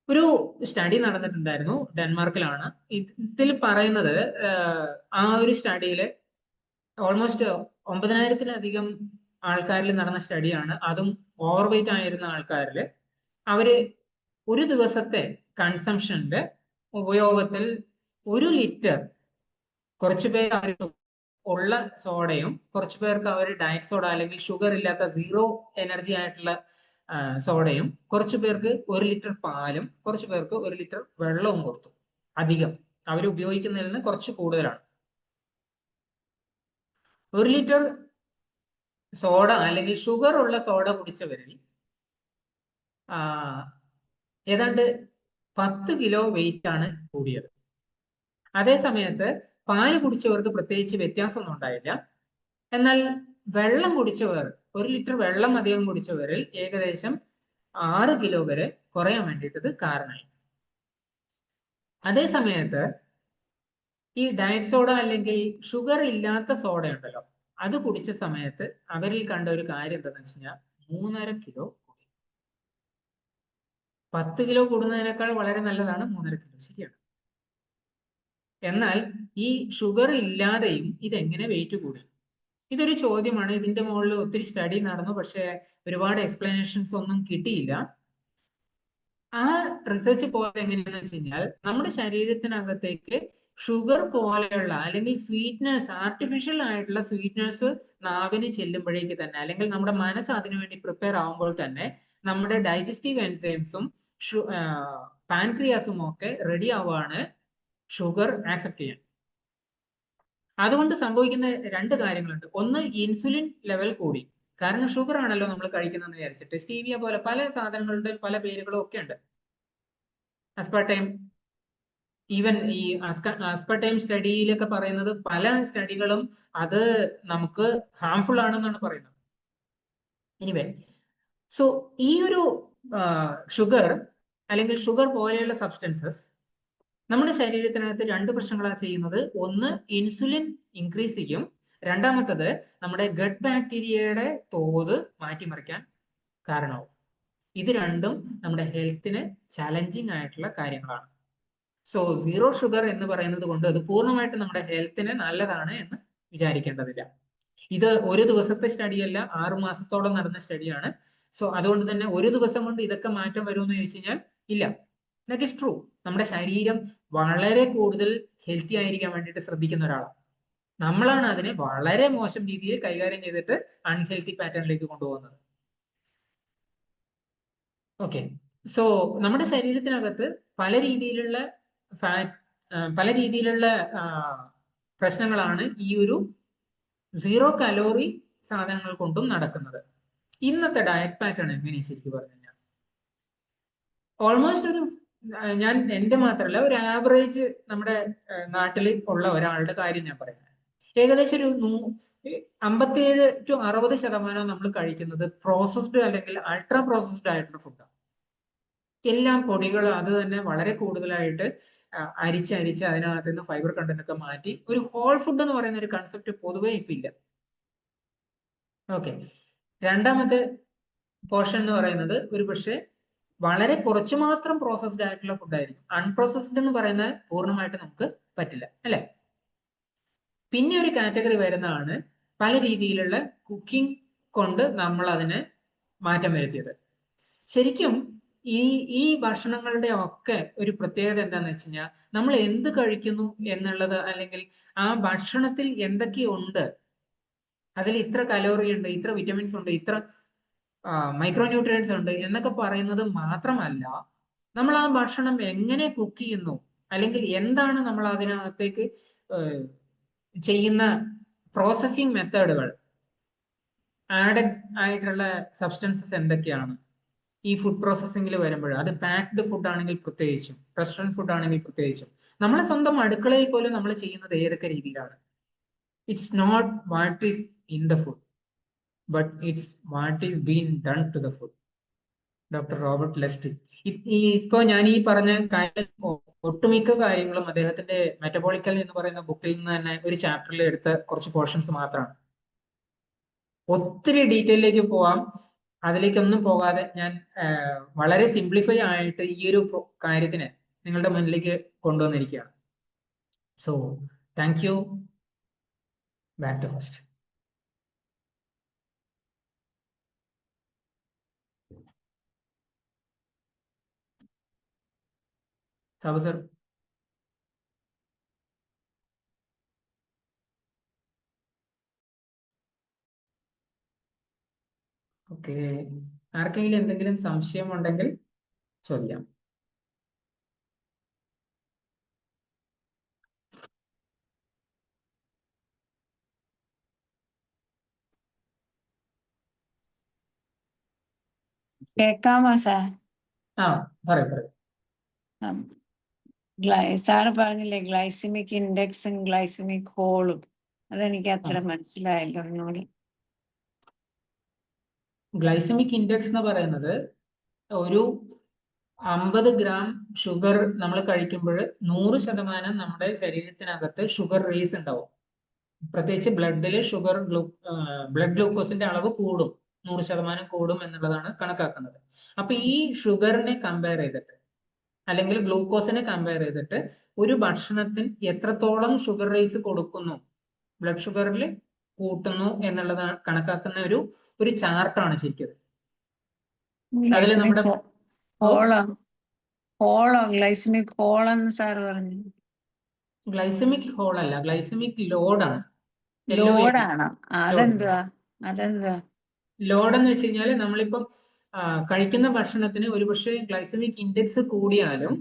ഒരു സ്റ്റഡി നടന്നിട്ടുണ്ടായിരുന്നു, ഡെൻമാർക്കിലാണ്. ഇതിൽ പറയുന്നത് ആ ഒരു സ്റ്റഡിയിൽ ഓൾമോസ്റ്റ് 9,000-ലധികം ആൾക്കാരിൽ നടന്ന സ്റ്റഡിയാണ്. അതും ഓവർ വെയിറ്റ് ആയിരുന്ന ആൾക്കാരിൽ അവര് ഒരു ദിവസത്തെ കൺസംഷന്റെ ഉപയോഗത്തിൽ 1 ലിറ്റർ, കുറച്ചു പേർ അവർ ഉള്ള സോഡയും കുറച്ചു പേർക്ക് അവർ ഡയറ്റ് സോഡ അല്ലെങ്കിൽ ഷുഗർ ഇല്ലാത്ത 0 എനർജി ആയിട്ടുള്ള സോഡയും, കുറച്ചു പേർക്ക് 1 ലിറ്റർ പാലും, കുറച്ചു പേർക്ക് 1 ലിറ്റർ വെള്ളവും കൊടുത്തു. അധികം അവർ ഉപയോഗിക്കുന്നതിൽ നിന്ന് കുറച്ച് കൂടുതലാണ്. 1 ലിറ്റർ സോഡ അല്ലെങ്കിൽ ഷുഗർ ഉള്ള സോഡ കുടിച്ചവരിൽ ഏതാണ്ട് 10 കിലോ വെയിറ്റ് ആണ് കൂടിയത്. അതേ സമയത്ത് പാല് കുടിച്ചവർക്ക് പ്രത്യേകിച്ച് വ്യത്യാസമൊന്നും ഉണ്ടായില്ല. എന്നാൽ വെള്ളം കുടിച്ചവർ, 1 ലിറ്റർ വെള്ളം അധികം കുടിച്ചവരിൽ ഏകദേശം 6 കിലോ വരെ കുറയാൻ വേണ്ടിയിട്ട് കാരണമായി. അതേ സമയത്ത് ഈ ഡയറ്റ് സോഡ അല്ലെങ്കിൽ ഷുഗർ ഇല്ലാത്ത സോഡ ഉണ്ടല്ലോ, അത് കുടിച്ച സമയത്ത് അവരിൽ കണ്ട ഒരു കാര്യം എന്താണെന്ന് വെച്ച് കഴിഞ്ഞാൽ 3.5 കിലോ കൂടി. 10 കിലോ കൂടുന്നതിനേക്കാൾ വളരെ നല്ലതാണ് 3.5 കിലോ, ശരിയാണ്. എന്നാൽ ഈ ഷുഗർ ഇല്ലാതെയും ഇതെങ്ങനെ വെയിറ്റ് കൂടി? ഇതൊരു ചോദ്യമാണ്. ഇതിന്റെ മുകളിൽ ഒത്തിരി സ്റ്റഡി നടന്നു, പക്ഷെ ഒരുപാട് എക്സ്പ്ലനേഷൻസ് ഒന്നും കിട്ടിയില്ല. ആ റിസർച്ച് പോയത് എങ്ങനെയാണെന്ന് വെച്ച് കഴിഞ്ഞാൽ നമ്മുടെ ശരീരത്തിനകത്തേക്ക് ഷുഗർ പോലെയുള്ള അല്ലെങ്കിൽ സ്വീറ്റ്നേഴ്സ്, ആർട്ടിഫിഷ്യൽ ആയിട്ടുള്ള സ്വീറ്റ്നേഴ്സ് നാവിന് ചെല്ലുമ്പോഴേക്ക് തന്നെ, അല്ലെങ്കിൽ നമ്മുടെ മനസ്സ് അതിനുവേണ്ടി പ്രിപ്പയർ ആവുമ്പോൾ തന്നെ നമ്മുടെ ഡൈജസ്റ്റീവ് എൻസൈംസും പാൻക്രിയാസും ഒക്കെ റെഡി ആവുകയാണ് ഷുഗർ ആക്സെപ്റ്റ് ചെയ്യാൻ. അതുകൊണ്ട് സംഭവിക്കുന്ന 2 കാര്യങ്ങളുണ്ട്. ഒന്ന്, ഇൻസുലിൻ ലെവൽ കൂടി. കാരണം ഷുഗർ ആണല്ലോ നമ്മൾ കഴിക്കുന്നതെന്ന് വിചാരിച്ചിട്ട്. സ്റ്റീവിയ പോലെ പല സാധനങ്ങളുടെ പല പേരുകളും ഒക്കെ ഉണ്ട്. അസ്പാർട്ടൈം, ഈവൻ ഈ അസ്പാർട്ടൈം സ്റ്റഡിയിലൊക്കെ പറയുന്നത് പല സ്റ്റഡികളും അത് നമുക്ക് ഹാംഫുൾ ആണെന്നാണ് പറയുന്നത്. എനിവേ, സോ ഈ ഒരു ഷുഗർ അല്ലെങ്കിൽ ഷുഗർ പോലെയുള്ള സബ്സ്റ്റൻസസ് നമ്മുടെ ശരീരത്തിനകത്ത് 2 പ്രശ്നങ്ങളാണ് ചെയ്യുന്നത്. ഒന്ന്, ഇൻസുലിൻ ഇൻക്രീസ് ചെയ്യും. രണ്ടാമത്തത്, നമ്മുടെ ഗട്ട് ബാക്ടീരിയയുടെ തോത് മാറ്റിമറിക്കാൻ കാരണമാവും. ഇത് രണ്ടും നമ്മുടെ ഹെൽത്തിന് ചലഞ്ചിങ് ആയിട്ടുള്ള കാര്യങ്ങളാണ്. സോ 0 ഷുഗർ എന്ന് പറയുന്നത് കൊണ്ട് അത് പൂർണ്ണമായിട്ട് നമ്മുടെ ഹെൽത്തിന് നല്ലതാണ് എന്ന് വിചാരിക്കേണ്ടതില്ല. ഇത് ഒരു ദിവസത്തെ സ്റ്റഡിയല്ല, 6 മാസത്തോളം നടന്ന സ്റ്റഡിയാണ്. സോ അതുകൊണ്ട് തന്നെ ഒരു ദിവസം കൊണ്ട് ഇതൊക്കെ മാറ്റം വരുമെന്ന് ചോദിച്ചു കഴിഞ്ഞാൽ ഇല്ല. That is true. നമ്മുടെ ശരീരം വളരെ കൂടുതൽ ഹെൽത്തി ആയിരിക്കാൻ വേണ്ടിയിട്ട് ശ്രദ്ധിക്കുന്ന ഒരാളാണ്. നമ്മളാണ് അതിനെ വളരെ മോശം രീതിയിൽ കൈകാര്യം ചെയ്തിട്ട് അൺഹെൽത്തി പാറ്റേണിലേക്ക് കൊണ്ടുപോകുന്നത്. ഓക്കെ, സോ നമ്മുടെ ശരീരത്തിനകത്ത് പല രീതിയിലുള്ള പല രീതിയിലുള്ള പ്രശ്നങ്ങളാണ് ഈ ഒരു 0 കലോറി സാധനങ്ങൾ കൊണ്ടും നടക്കുന്നത്. ഇന്നത്തെ ഡയറ്റ് പാറ്റേൺ എങ്ങനെയാണ് ശരിക്കും പറഞ്ഞു കഴിഞ്ഞാൽ ഓൾമോസ്റ്റ് ഒരു ഞാൻ എൻ്റെ മാത്രമല്ല, ഒരു ആവറേജ് നമ്മുടെ നാട്ടിൽ ഉള്ള ഒരാളുടെ കാര്യം ഞാൻ പറയുന്നത്, ഏകദേശം ഒരു 57 to 60% നമ്മൾ കഴിക്കുന്നത് പ്രോസസ്ഡ് അല്ലെങ്കിൽ അൾട്രാ പ്രോസസ്ഡ് ആയിട്ടുള്ള ഫുഡാണ്. എല്ലാം പൊടികൾ അത് തന്നെ വളരെ കൂടുതലായിട്ട് അരിച്ച് അതിനകത്ത് നിന്ന് ഫൈബർ കണ്ടന്റ് ഒക്കെ മാറ്റി ഒരു ഹോൾ ഫുഡ് എന്ന് പറയുന്ന ഒരു കൺസെപ്റ്റ് പൊതുവേ ഇപ്പം ഇല്ല. ഓക്കെ, രണ്ടാമത്തെ പോർഷൻ എന്ന് പറയുന്നത് ഒരു പക്ഷേ വളരെ കുറച്ച് മാത്രം പ്രോസസ്ഡ് ആയിട്ടുള്ള ഫുഡായിരിക്കും. അൺപ്രോസസ്ഡ് എന്ന് പറയുന്നത് പൂർണ്ണമായിട്ട് നമുക്ക് പറ്റില്ല, അല്ലെ? പിന്നെ ഒരു കാറ്റഗറി വരുന്നതാണ് പല രീതിയിലുള്ള കുക്കിംഗ് കൊണ്ട് നമ്മൾ അതിനെ മാറ്റം വരുത്തിയത്. ശരിക്കും ഈ ഭക്ഷണങ്ങളുടെ ഒക്കെ ഒരു പ്രത്യേകത എന്താണെന്ന് വെച്ച് കഴിഞ്ഞാൽ നമ്മൾ എന്ത് കഴിക്കുന്നു എന്നുള്ളത്, അല്ലെങ്കിൽ ആ ഭക്ഷണത്തിൽ എന്തൊക്കെയുണ്ട്, അതിൽ ഇത്ര കലോറി ഉണ്ട്, ഇത്ര വിറ്റമിൻസ് ഉണ്ട്, ഇത്ര മൈക്രോ ന്യൂട്രിയൻസ് ഉണ്ട് എന്നൊക്കെ പറയുന്നത് മാത്രമല്ല, നമ്മൾ ആ ഭക്ഷണം എങ്ങനെ കുക്ക് ചെയ്യുന്നു, അല്ലെങ്കിൽ എന്താണ് നമ്മൾ അതിനകത്തേക്ക് ചെയ്യുന്ന പ്രോസസ്സിംഗ് മെത്തേഡുകൾ, ആഡഡ് ആയിട്ടുള്ള സബ്സ്റ്റൻസസ് എന്തൊക്കെയാണ് ഈ ഫുഡ് പ്രോസസ്സിംഗിൽ വരുമ്പോൾ, അത് പാക്ഡ് ഫുഡ് ആണെങ്കിൽ പ്രത്യേകിച്ചും, റെസ്റ്റോറൻറ്റ് ഫുഡ് ആണെങ്കിൽ പ്രത്യേകിച്ചും, നമ്മളെ സ്വന്തം അടുക്കളയിൽ പോലും നമ്മൾ ചെയ്യുന്നത് ഏതൊക്കെ രീതിയിലാണ്. It's not what is in the food, but it's what is been done to the food. Doctor Robert Lustig. ഇപ്പോ ഞാൻ ഈ പറഞ്ഞ കാര്യം, ഒട്ടുമിക്ക കാര്യങ്ങളും അദ്ദേഹത്തിന്റെ മെറ്റബോളിക്കൽ എന്ന് പറയുന്ന ബുക്കിൽ നിന്ന് തന്നെ ഒരു ചാപ്റ്ററിൽ എടുത്ത കുറച്ച് പോർഷൻസ് മാത്രമാണ്. ഒത്തിരി ഡീറ്റെയിലേക്ക് പോവാം, അതിലേക്കൊന്നും പോകാതെ ഞാൻ വളരെ സിംപ്ലിഫൈ ആയിട്ട് ഈ ഒരു കാര്യത്തിന് നിങ്ങളുടെ മുന്നിലേക്ക് കൊണ്ടുവന്നിരിക്കുകയാണ്. So thank you. Back to first. Sabu sir. Okay, ആർക്കെങ്കിലും എന്തെങ്കിലും സംശയം ഉണ്ടെങ്കിൽ ചോദിക്കാം. കേക്കാമോ സാർ? ആ, പറയൂ. സാറ് പറഞ്ഞില്ലേ ഗ്ലൈസിമിക് ഇൻഡെക്സും ഗ്ലൈസിമിക് ഹോളും, അതെനിക്ക് അത്ര മനസ്സിലായല്ലോ ഒന്നുകൂടി. ഗ്ലൈസമിക് ഇൻഡെക്സ് എന്ന് പറയുന്നത് ഒരു 50 ഗ്രാം ഷുഗർ നമ്മൾ കഴിക്കുമ്പോൾ 100% നമ്മുടെ ശരീരത്തിനകത്ത് ഷുഗർ റേസ് ഉണ്ടാവും. പ്രത്യേകിച്ച് ബ്ലഡില് ബ്ലഡ് ഗ്ലൂക്കോസിന്റെ അളവ് കൂടും, 100% കൂടും എന്നുള്ളതാണ് കണക്കാക്കുന്നത്. അപ്പൊ ഈ ഷുഗറിനെ കമ്പയർ ചെയ്തിട്ട്, അല്ലെങ്കിൽ ഗ്ലൂക്കോസിനെ കമ്പയർ ചെയ്തിട്ട് ഒരു ഭക്ഷണത്തിന് എത്രത്തോളം ഷുഗർ റേസ് കൊടുക്കുന്നു, ബ്ലഡ് ഷുഗറിൽ കൂട്ടുന്നു എന്നുള്ളതാണ് കണക്കാക്കുന്ന ഒരു ചാർട്ടാണ് ശരിക്കും. അതിൽ നമ്മുടെ ഗ്ലൈസിമിക് ഹോളെന്ന് സാർ പറഞ്ഞു. ഗ്ലൈസമിക് ഹോൾ അല്ല, ഗ്ലൈസമിക് ലോഡാണ്. ലോഡാണോ? അതെന്തുവാ? ലോഡ് എന്ന് വെച്ച് കഴിഞ്ഞാൽ നമ്മളിപ്പം കഴിക്കുന്ന ഭക്ഷണത്തിന് ഒരുപക്ഷെ ഗ്ലൈസമിക് ഇൻഡെക്സ് കൂടിയാലും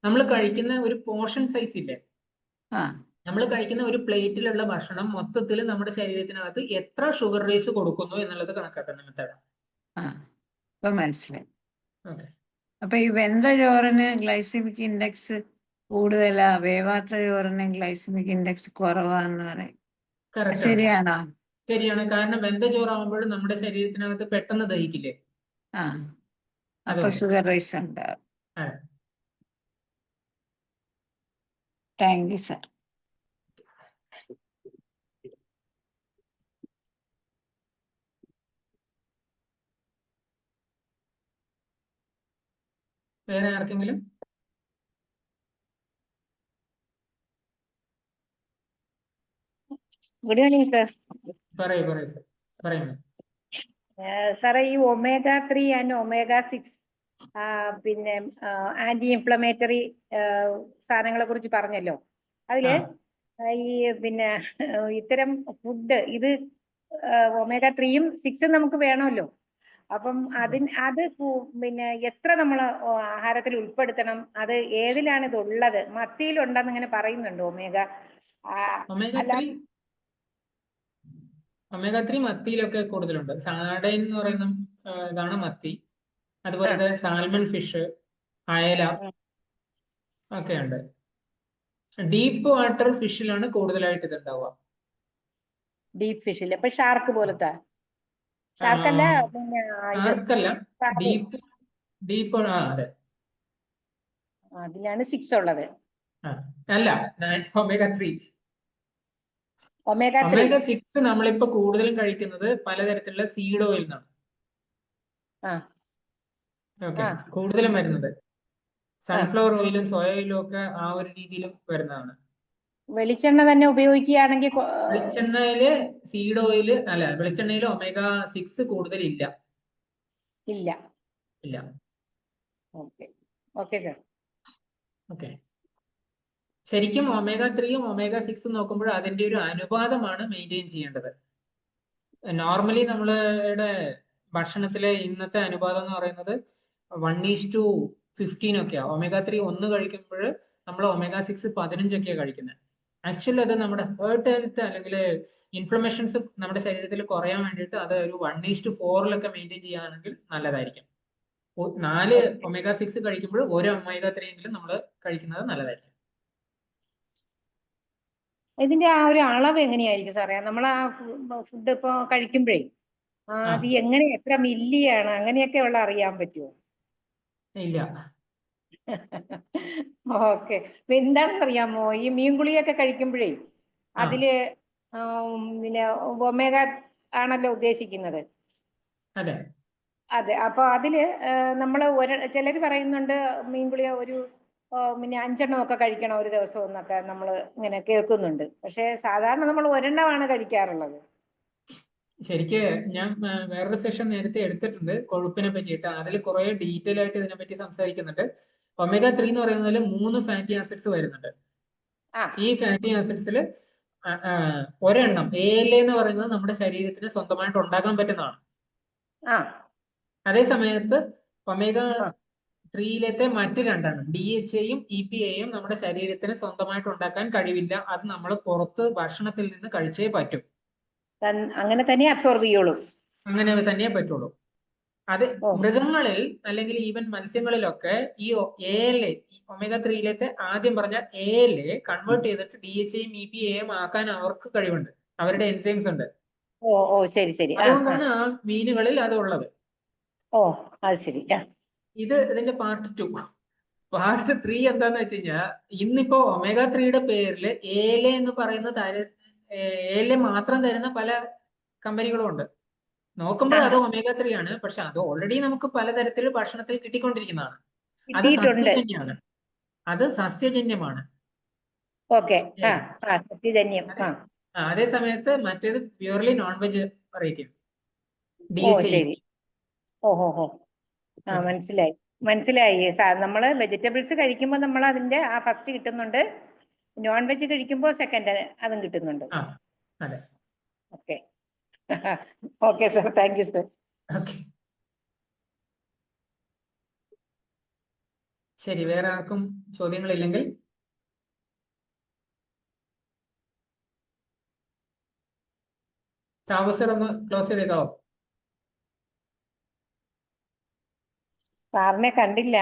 നമ്മൾ കഴിക്കുന്ന ഒരു പോർഷൻ സൈസ് ഇല്ലേ, നമ്മൾ കഴിക്കുന്ന ഒരു പ്ലേറ്റിലുള്ള ഭക്ഷണം മൊത്തത്തിൽ നമ്മുടെ ശരീരത്തിനകത്ത് എത്ര ഷുഗർ റേസ് കൊടുക്കുന്നു എന്നുള്ളത് കണക്കാക്കുന്ന മെത്തേഡാണ്. മനസ്സിലായി. അപ്പൊ ഈ വെന്ത ചോറിന് ഗ്ലൈസമിക് ഇൻഡെക്സ് കൂടുതലാ, വേവാത്ത ചോറിന് ഗ്ലൈസമിക് ഇൻഡെക്സ് കുറവാന്ന് പറയും. ശരിയാണോ? ശരിയാണ്. കാരണം വെന്ത ചോറാകുമ്പോൾ നമ്മുടെ ശരീരത്തിനകത്ത് പെട്ടെന്ന് ദഹിക്കില്ലേ, അപ്പൊ ഷുഗർ റൈസ് ഉണ്ടാവും. Thank you sir. വേറെ ആർക്കെങ്കിലും? Good evening sir. പറയൂ സർ. പറയുന്നു സാറേ, ഈ omega-3 ആൻഡ് omega-6 പിന്നെ ആന്റി ഇൻഫ്ലമേറ്ററി സാധനങ്ങളെ കുറിച്ച് പറഞ്ഞല്ലോ. അതില് ഈ പിന്നെ ഇത്തരം ഫുഡ്, ഇത് omega-3യും 6ഉം നമുക്ക് വേണമല്ലോ. അപ്പം അത് പിന്നെ എത്ര നമ്മൾ ആഹാരത്തിൽ ഉൾപ്പെടുത്തണം? അത് ഏതിലാണ് ഇത് ഉള്ളത്? മത്തിയിലുണ്ടെന്ന് ഇങ്ങനെ പറയുന്നുണ്ട് omega-3 മത്തിയിലൊക്കെ കൂടുതലുണ്ട്. സാഡൈൻ എന്ന് പറയുന്ന ഇതാണ് മത്തി. അതുപോലെ തന്നെ സാൽമൺ ഫിഷ്, അയല ഒക്കെ ഉണ്ട്. ഡീപ്പ് വാട്ടർ ഫിഷിലാണ് കൂടുതലായിട്ട് ഇത് ഉണ്ടാവുക. ഡീപ്പ് ഫിഷിൽ ഇപ്പൊ ഷാർക്ക് പോലത്തെ ഷാർക്കല്ല, പിന്നെ ഷാർക്കല്ല, ഡീപ്പ്. അതെ, അതിലാണ് 6 ഉള്ളത്. അല്ല, ഒമേഗ 3. ഒമേഗ 3. ഒമേഗ 6 നമ്മളിപ്പോ കൂടുതലും കഴിക്കുന്നത് പലതരത്തിലുള്ള സീഡ് ഓയിൽ നിന്നാണ്. ആ ഓക്കെ, ആ കൂടുതലും വരുന്നത് സൺഫ്ലവർ ഓയിലും സോയ ഓയിലും ഒക്കെ ആ ഒരു രീതിയിലും വരുന്നതാണ്. വെളിച്ചെണ്ണ തന്നെ ഉപയോഗിക്കുകയാണെങ്കിൽ വെളിച്ചെണ്ണയില് സീഡ് ഓയില് അല്ല, വെളിച്ചെണ്ണയിൽ ഒമേഗ 6 കൂടുതൽ ഇല്ല. ഇല്ല. ഇല്ല. Okay okay sir. ഓക്കെ, ശരിക്കും ഒമേഗ 3യും ഒമേഗ 6 നോക്കുമ്പോൾ അതിന്റെ ഒരു അനുപാതമാണ് മെയിൻറ്റെയിൻ ചെയ്യേണ്ടത്. നോർമലി നമ്മളുടെ ഭക്ഷണത്തിലെ ഇന്നത്തെ അനുപാതം എന്ന് പറയുന്നത് 1:15 ഒക്കെയാ. ഒമേഗ 3 1 കഴിക്കുമ്പോൾ നമ്മൾ ഒമേഗ 6 15 ഒക്കെയാണ് കഴിക്കുന്നത്. ആക്ച്വലി അത് നമ്മുടെ ഹേർട്ട് ഹെൽത്ത് അല്ലെങ്കിൽ ഇൻഫ്ലമേഷൻസ് നമ്മുടെ ശരീരത്തിൽ കുറയാൻ വേണ്ടിയിട്ട് അത് ഒരു 1:4 മെയിൻറ്റെയിൻ ചെയ്യുകയാണെങ്കിൽ നല്ലതായിരിക്കും. 4 ഒമേഗ 6 കഴിക്കുമ്പോൾ 1 ഒമേഗ 3 എങ്കിലും നമ്മൾ കഴിക്കുന്നത് നല്ലതായിരിക്കും. ഇതിന്റെ ആ ഒരു അളവ് എങ്ങനെയായിരിക്കും സാറേ? നമ്മൾ ആ ഫുഡ് ഇപ്പൊ കഴിക്കുമ്പോഴേ അത് എങ്ങനെ എത്ര മില്ലിയാണ് അങ്ങനെയൊക്കെ ഉള്ള അറിയാൻ പറ്റുമോ? ഇല്ല. ഓക്കെ. എന്താണെന്ന് അറിയാമോ, ഈ മീൻകുളിയൊക്കെ കഴിക്കുമ്പോഴേ അതില് പിന്നെ ഒമേഗ ആണല്ലോ ഉദ്ദേശിക്കുന്നത്. അതെ അതെ. അപ്പൊ അതില് നമ്മൾ ചിലര് പറയുന്നുണ്ട് മീൻകുളിയ ഒരു പിന്നെ 5 ഒക്കെ കഴിക്കണം ഒരു ദിവസം എന്നൊക്കെ നമ്മൾ ഇങ്ങനെ കേൾക്കുന്നുണ്ട്. പക്ഷെ സാധാരണ നമ്മൾ ഒരെണ്ണമാണ് കഴിക്കാറുള്ളത്. ശരിക്ക് ഞാൻ വേറൊരു സെഷൻ നേരത്തെ എടുത്തിട്ടുണ്ട് കൊഴുപ്പിനെ പറ്റിയിട്ട്. അതിൽ കുറെ ഡീറ്റെയിൽ ആയിട്ട് ഇതിനെപ്പറ്റി സംസാരിക്കുന്നുണ്ട്. ഒമേഗ 3 എന്ന് പറയുന്നതിൽ 3 ഫാറ്റി ആസിഡ്സ് വരുന്നുണ്ട്. ഈ ഫാറ്റി ആസിഡ്സിൽ ഒരെണ്ണം ALA എന്ന് പറയുന്നത് നമ്മുടെ ശരീരത്തിന് സ്വന്തമായിട്ട് ഉണ്ടാക്കാൻ പറ്റുന്നതാണ്. അതേ സമയത്ത് ഒമേഗ 3യിലത്തെ മറ്റ് 2 DHAയും EPAയും നമ്മുടെ ശരീരത്തിന് സ്വന്തമായിട്ട് ഉണ്ടാക്കാൻ കഴിവില്ല. അത് നമ്മൾ പുറത്ത് ഭക്ഷണത്തിൽ നിന്ന് കഴിച്ചേ പറ്റും. അങ്ങനെ തന്നെ അബ്സോർബ് ചെയ്യുള്ളൂ. അങ്ങനെ തന്നെ പറ്റുള്ളൂ. അത് മൃഗങ്ങളിൽ അല്ലെങ്കിൽ ഈവൻ മത്സ്യങ്ങളിലൊക്കെ ഈ ALA ഒമേഗ 3യിലത്തെ ആദ്യം പറഞ്ഞ ALA കൺവേർട്ട് ചെയ്തിട്ട് DHAയും EPAയും ആക്കാൻ അവർക്ക് കഴിവുണ്ട്. അവരുടെ എൻസൈംസ് ഉണ്ട്. ശരി ശരി. അതുകൊണ്ടാണ് ആ മീനുകളിൽ അത് ഉള്ളത്. അത് ശരി. ഇത് ഇതിന്റെ പാർട്ട് 2. പാർട്ട് 3 എന്താന്ന് വെച്ച് കഴിഞ്ഞാൽ ഇന്നിപ്പോ ഒമേഗ 3യുടെ പേരിൽ ALA എന്ന് പറയുന്ന ALA മാത്രം തരുന്ന പല കമ്പനികളും ഉണ്ട്. നോക്കുമ്പോൾ അത് ഒമേഗ 3 ആണ്. പക്ഷെ അത് ഓൾറെഡി നമുക്ക് പലതരത്തിൽ ഭക്ഷണത്തിൽ കിട്ടിക്കൊണ്ടിരിക്കുന്നതാണ്. അത് സസ്യജന്യമാണ്. അത് സസ്യജന്യമാണ്. സസ്യജന്യം. അതേ സമയത്ത് മറ്റേത് പ്യൂർലി നോൺ വെജ് വെറൈറ്റി. ശരി. മനസ്സിലായി മനസ്സിലായി. നമ്മള് വെജിറ്റബിൾസ് കഴിക്കുമ്പോൾ നമ്മൾ അതിന്റെ ആ ഫസ്റ്റ് കിട്ടുന്നുണ്ട്. നോൺ വെജ് കഴിക്കുമ്പോൾ സെക്കൻഡ് അതും കിട്ടുന്നുണ്ട്. അതെ. Okay okay sir. Thank you sir. Okay, ശരി. വേറെ ആർക്കും ചോദ്യങ്ങളില്ലെങ്കിൽ സാബു സർ ഒന്ന് ക്ലോസ് ചെയ്തേക്കാവോ? സാറിനെ കണ്ടില്ല.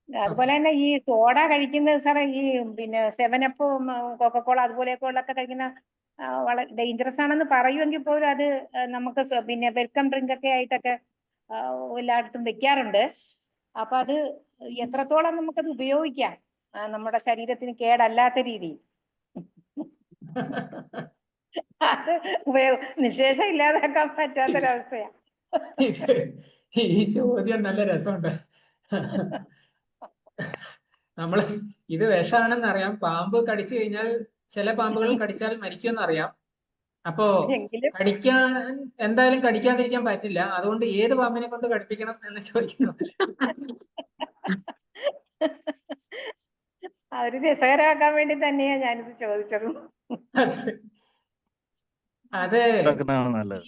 അതുപോലെ തന്നെ ഈ സോഡ കഴിക്കുന്നത് സാറേ, ഈ പിന്നെ 7up കൊക്കക്കോള അതുപോലെയൊക്കെ ഉള്ളൊക്കെ കഴിക്കുന്ന വളരെ ഡേഞ്ചറസ് ആണെന്ന് പറയുമെങ്കിൽ പോലും അത് നമുക്ക് പിന്നെ വെൽക്കം ഡ്രിങ്ക് ഒക്കെ ആയിട്ടൊക്കെ എല്ലായിടത്തും വെക്കാറുണ്ട്. അപ്പൊ അത് എത്രത്തോളം നമുക്കത് ഉപയോഗിക്കാം നമ്മുടെ ശരീരത്തിന് കേടല്ലാത്ത രീതിയിൽ? അത് നിശേഷം ഇല്ലാതാക്കാൻ പറ്റാത്തൊരവസ്ഥയാ. ഈ ചോദ്യം നല്ല രസമുണ്ട്. നമ്മള് ഇത് വിഷാണെന്ന് അറിയാം. പാമ്പ് കടിച്ചു കഴിഞ്ഞാൽ ചില പാമ്പുകൾ കടിച്ചാൽ മരിക്കുമെന്ന് അറിയാം. അപ്പോ കടിക്കാൻ എന്തായാലും കടിക്കാതിരിക്കാൻ പറ്റില്ല. അതുകൊണ്ട് ഏത് പാമ്പിനെ കൊണ്ട് കടിപ്പിക്കണം എന്ന് ചോദിക്കണം. ഒരു രസകരമാക്കാൻ വേണ്ടി തന്നെയാ ഞാനിത് ചോദിച്ചത്. അത്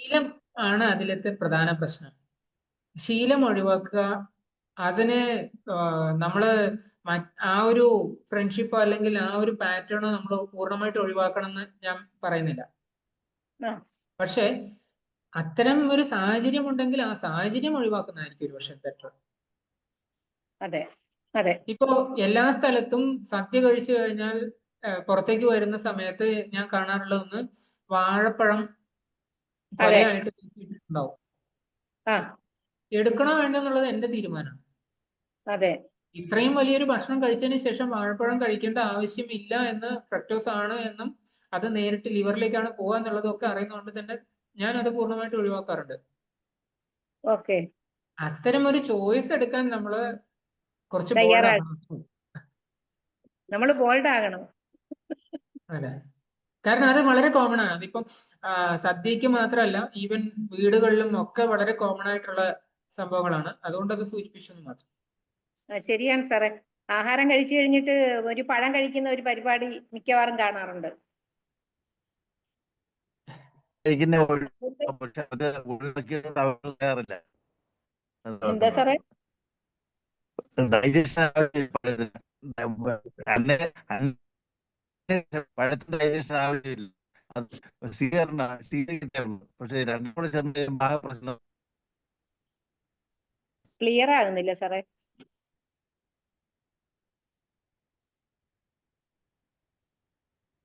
ശീലം ആണ് അതിലത്തെ പ്രധാന പ്രശ്നം. ശീലം ഒഴിവാക്കുക. അതിന് നമ്മള് ആ ഒരു ഫ്രണ്ട്ഷിപ്പോ അല്ലെങ്കിൽ ആ ഒരു പാറ്റേണോ നമ്മൾ പൂർണ്ണമായിട്ട് ഒഴിവാക്കണം എന്ന് ഞാൻ പറയുന്നില്ല. പക്ഷെ അത്തരം ഒരു സാഹചര്യം ഉണ്ടെങ്കിൽ ആ സാഹചര്യം ഒഴിവാക്കുന്നതായിരിക്കും ഒരു പക്ഷെ ബെറ്റർ. അതെ അതെ. ഇപ്പോ എല്ലാ സ്ഥലത്തും സദ്യ കഴിച്ചു കഴിഞ്ഞാൽ പുറത്തേക്ക് വരുന്ന സമയത്ത് ഞാൻ കാണാറുള്ളതൊന്ന് വാഴപ്പഴം കൊലയായിട്ട് ഉണ്ടാവും. എടുക്കണോ വേണ്ടെന്നുള്ളത് എന്റെ തീരുമാനമാണ്. അതെ. ഇത്രയും വലിയൊരു ഭക്ഷണം കഴിച്ചതിന് ശേഷം വാഴപ്പഴം കഴിക്കേണ്ട ആവശ്യമില്ല എന്ന് ഫ്രക്ടോസ് ആണ് എന്നും അത് നേരിട്ട് ലിവറിലേക്കാണ് പോകുക എന്നുള്ളതും ഒക്കെ അറിയുന്നതുകൊണ്ട് തന്നെ ഞാൻ അത് പൂർണ്ണമായിട്ട് ഒഴിവാക്കാറുണ്ട്. ഓക്കെ, അത്തരം ഒരു ചോയ്സ് എടുക്കാൻ നമ്മൾ കുറച്ച് ബോൾഡ് തയ്യാറാകും. ആകണം. നമ്മൾ ബോൾഡ് ആകണം. അതെ, കാരണം അത് വളരെ കോമൺ ആണ്. അതിപ്പം സദ്യക്ക് മാത്രമല്ല, ഈവൻ വീടുകളിലും ഒക്കെ വളരെ കോമൺ ആയിട്ടുള്ള സംഭവങ്ങളാണ്. അതുകൊണ്ട് അത് സൂചിപ്പിച്ചു മാത്രം. ശരിയാണ് സാറേ. ആഹാരം കഴിച്ചു കഴിഞ്ഞിട്ട് ഒരു പഴം കഴിക്കുന്ന ഒരു പരിപാടി മിക്കവാറും കാണാറുണ്ട്. കഴിക്കുന്ന പക്ഷെ അത് ഒഴിവാക്കിയതുകൊണ്ട് അവർ തയ്യാറില്ല. എന്താ സാറേ? ഡൈജഷൻ പഴത്തിന്റെ ഡൈജഷൻ ആവശ്യമില്ല. അത് സ്വീകരിക്കണം. പക്ഷെ രണ്ടും കൂടെ ചെന്ന് പ്രശ്നം. ക്ലിയർ ആകുന്നില്ല സാറേ.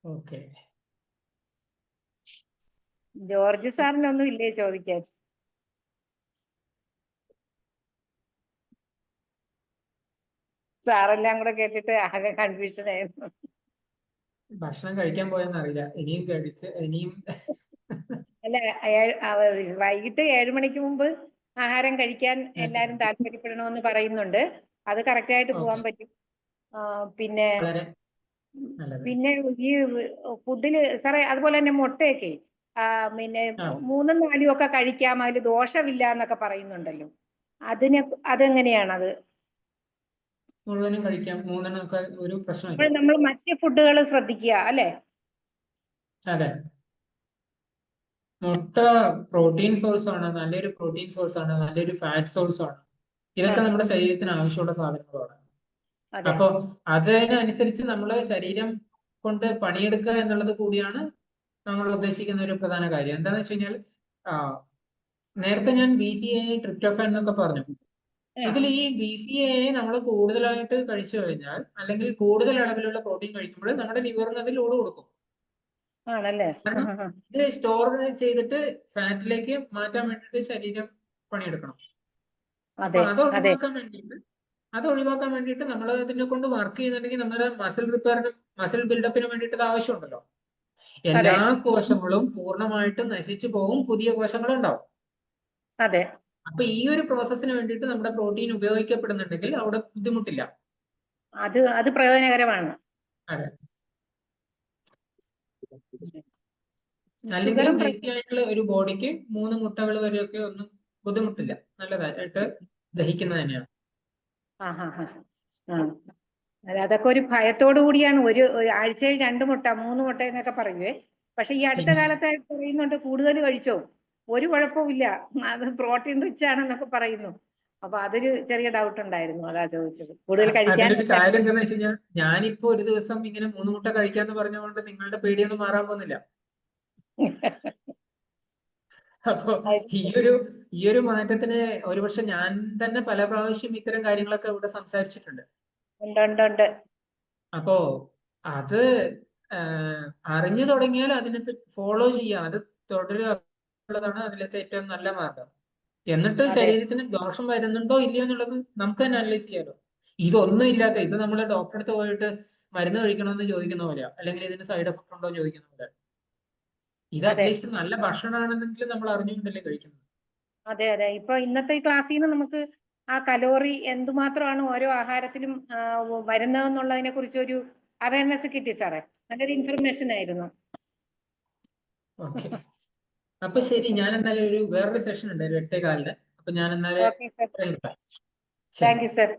ഓക്കെ, ജോർജ് സാറിനൊന്നും ഇല്ലേ ചോദിക്കാൻ? സാറെല്ലാം കൂടെ കേട്ടിട്ട് ആകെ കൺഫ്യൂഷൻ ആയിരുന്നു. ഭക്ഷണം കഴിക്കാൻ പോയെന്ന് അറിയില്ല. ഇനിയും അല്ല, വൈകിട്ട് 7 മണിക്ക് മുമ്പ് ആഹാരം കഴിക്കാൻ എല്ലാരും താല്പര്യപ്പെടണമെന്ന് പറയുന്നുണ്ട്. അത് കറക്റ്റ് ആയിട്ട് പോകാൻ പറ്റും. പിന്നെ വളരെ നല്ലത്. പിന്നെ ഈ ഫുഡില് സാറേ അതുപോലെ തന്നെ മുട്ടയൊക്കെ പിന്നെ 3ഉം 4ഉം ഒക്കെ കഴിക്കാം, അതിൽ ദോഷമില്ല എന്നൊക്കെ പറയുന്നുണ്ടല്ലോ. അതെങ്ങനെയാണത്? മുഴുവനും കഴിക്കാം, 3 ഒക്കെ ഒരു പ്രശ്നമില്ല. അപ്പോൾ നമ്മൾ മറ്റ് ഫുഡുകൾ ശ്രദ്ധിക്കുക അല്ലേ? അതെ, മുട്ട പ്രോട്ടീൻ സോഴ്സ് ആണ്, നല്ലൊരു പ്രോട്ടീൻ സോഴ്സ് ആണ്, നല്ലൊരു ഫാറ്റ് സോഴ്സ് ആണ്. ഇതൊക്കെ നമ്മുടെ ശരീരത്തിന് ആവശ്യമുള്ള സാധനങ്ങളാണ്. അപ്പൊ അതിനനുസരിച്ച് നമ്മള് ശരീരം കൊണ്ട് പണിയെടുക്കുക എന്നുള്ളത് കൂടിയാണ് നമ്മൾ ഉദ്ദേശിക്കുന്ന ഒരു പ്രധാന കാര്യം. എന്താന്ന് വെച്ച് കഴിഞ്ഞാൽ നേരത്തെ ഞാൻ BCAA ട്രിപ്റ്റോഫാൻ എന്നൊക്കെ പറഞ്ഞു. ഇതിൽ ഈ BCAA നമ്മൾ കൂടുതലായിട്ട് കഴിച്ചു കഴിഞ്ഞാൽ, അല്ലെങ്കിൽ കൂടുതൽ അളവിലുള്ള പ്രോട്ടീൻ കഴിക്കുമ്പോൾ നമ്മുടെ ലിവറിന് അത് ലോഡ് കൊടുക്കും. ആണല്ലേ? കാരണം ഇത് സ്റ്റോർ ചെയ്തിട്ട് ഫാറ്റിലേക്ക് മാറ്റാൻ വേണ്ടിയിട്ട് ശരീരം പണിയെടുക്കണം. അപ്പൊ അത് ഒഴിവാക്കാൻ വേണ്ടിയിട്ട് നമ്മൾ അതിനെ കൊണ്ട് വർക്ക് ചെയ്യുന്നുണ്ടെങ്കിൽ നമ്മുടെ മസിൽ റിപ്പയറിനും മസിൽ ബിൽഡപ്പിനും വേണ്ടിയിട്ട് ഇത് ആവശ്യമുണ്ടല്ലോ. എല്ലാ കോശങ്ങളും പൂർണ്ണമായിട്ടും നശിച്ചു പോകും, പുതിയ കോശങ്ങൾ ഉണ്ടാവും. അതെ. അപ്പൊ ഈ ഒരു പ്രോസസ്സിന് വേണ്ടിയിട്ട് നമ്മുടെ പ്രോട്ടീൻ ഉപയോഗിക്കപ്പെടുന്നുണ്ടെങ്കിൽ അവിടെ ബുദ്ധിമുട്ടില്ല. അത് പ്രയോജനകരമാണ്. അതെ, അല്ലെങ്കിൽ ഹെൽത്തി ആയിട്ടുള്ള ഒരു ബോഡിക്ക് 3 മുട്ടകൾ വരെയൊക്കെ ഒന്നും ബുദ്ധിമുട്ടില്ല, നല്ലതായിട്ട് ദഹിക്കുന്നത് തന്നെയാണ്. അതൊക്കെ ഒരു ഭയത്തോടു കൂടിയാണ്. ഒരു ആഴ്ചയിൽ 2 മുട്ട 3 മുട്ട എന്നൊക്കെ പറയുവേ. പക്ഷെ ഈ അടുത്ത കാലത്തായിട്ട് പറയുന്നുണ്ട് കൂടുതൽ കഴിച്ചോ, ഒരു കുഴപ്പമില്ല, അത് പ്രോട്ടീൻ റിച്ച് ആണെന്നൊക്കെ പറയുന്നു. അപ്പൊ അതൊരു ചെറിയ ഡൗട്ട് ഉണ്ടായിരുന്നു, അതാ ചോദിച്ചത്. കൂടുതൽ കഴിക്കാൻ കാര്യം എന്താണെന്ന് വെച്ച് കഴിഞ്ഞാൽ, ഞാനിപ്പോ ഒരു ദിവസം ഇങ്ങനെ 3 മുട്ട കഴിക്കാന്ന് പറഞ്ഞുകൊണ്ട് നിങ്ങളുടെ പേടിയൊന്നും മാറാൻ പോകുന്നില്ല. അപ്പൊ ഈ ഒരു മാറ്റത്തിന് ഒരുപക്ഷെ ഞാൻ തന്നെ പല പ്രാവശ്യം ഇത്തരം കാര്യങ്ങളൊക്കെ ഇവിടെ സംസാരിച്ചിട്ടുണ്ട്. അപ്പോ അത് അറിഞ്ഞു തുടങ്ങിയാൽ അതിനെ ഫോളോ ചെയ്യുക, അത് തുടരുക എന്നുള്ളതാണ് അതിലത്തെ ഏറ്റവും നല്ല മാർഗം. എന്നിട്ട് ശരീരത്തിന് ദോഷം വരുന്നുണ്ടോ ഇല്ലയോ എന്നുള്ളത് നമുക്ക് തന്നെ അനലൈസ് ചെയ്യാലോ. ഇതൊന്നും ഇല്ലാത്ത, ഇത് നമ്മൾ ഡോക്ടറെ അടുത്ത് പോയിട്ട് മരുന്ന് കഴിക്കണമെന്ന് ചോദിക്കുന്ന പോലെയാ, അല്ലെങ്കിൽ ഇതിന് സൈഡ് എഫക്ട് ഉണ്ടോ എന്ന് ചോദിക്കുന്ന പോലെ. ഇത് അറ്റ്ലീസ്റ്റ് നല്ല ഭക്ഷണമാണെന്നെങ്കിലും നമ്മൾ അറിഞ്ഞുകൊണ്ടല്ലേ കഴിക്കുന്നത്. അതെ. ഇപ്പൊ ഇന്നത്തെ ഈ ക്ലാസ്സിൽ നിന്ന് നമുക്ക് ആ കലോറി എന്തുമാത്രമാണ് ഓരോ ആഹാരത്തിലും വരുന്നതെന്നുള്ളതിനെ കുറിച്ച് ഒരു അവയർനെസ് കിട്ടി സാറേ. നല്ലൊരു ഇൻഫർമേഷൻ ആയിരുന്നു. ഓക്കെ, അപ്പൊ ശരി, ഞാൻ എന്നാലും വേറൊരു സെഷൻ ഉണ്ട് 8:15. അപ്പൊ ഞാൻ എന്നാലും താങ്ക് യു സർ.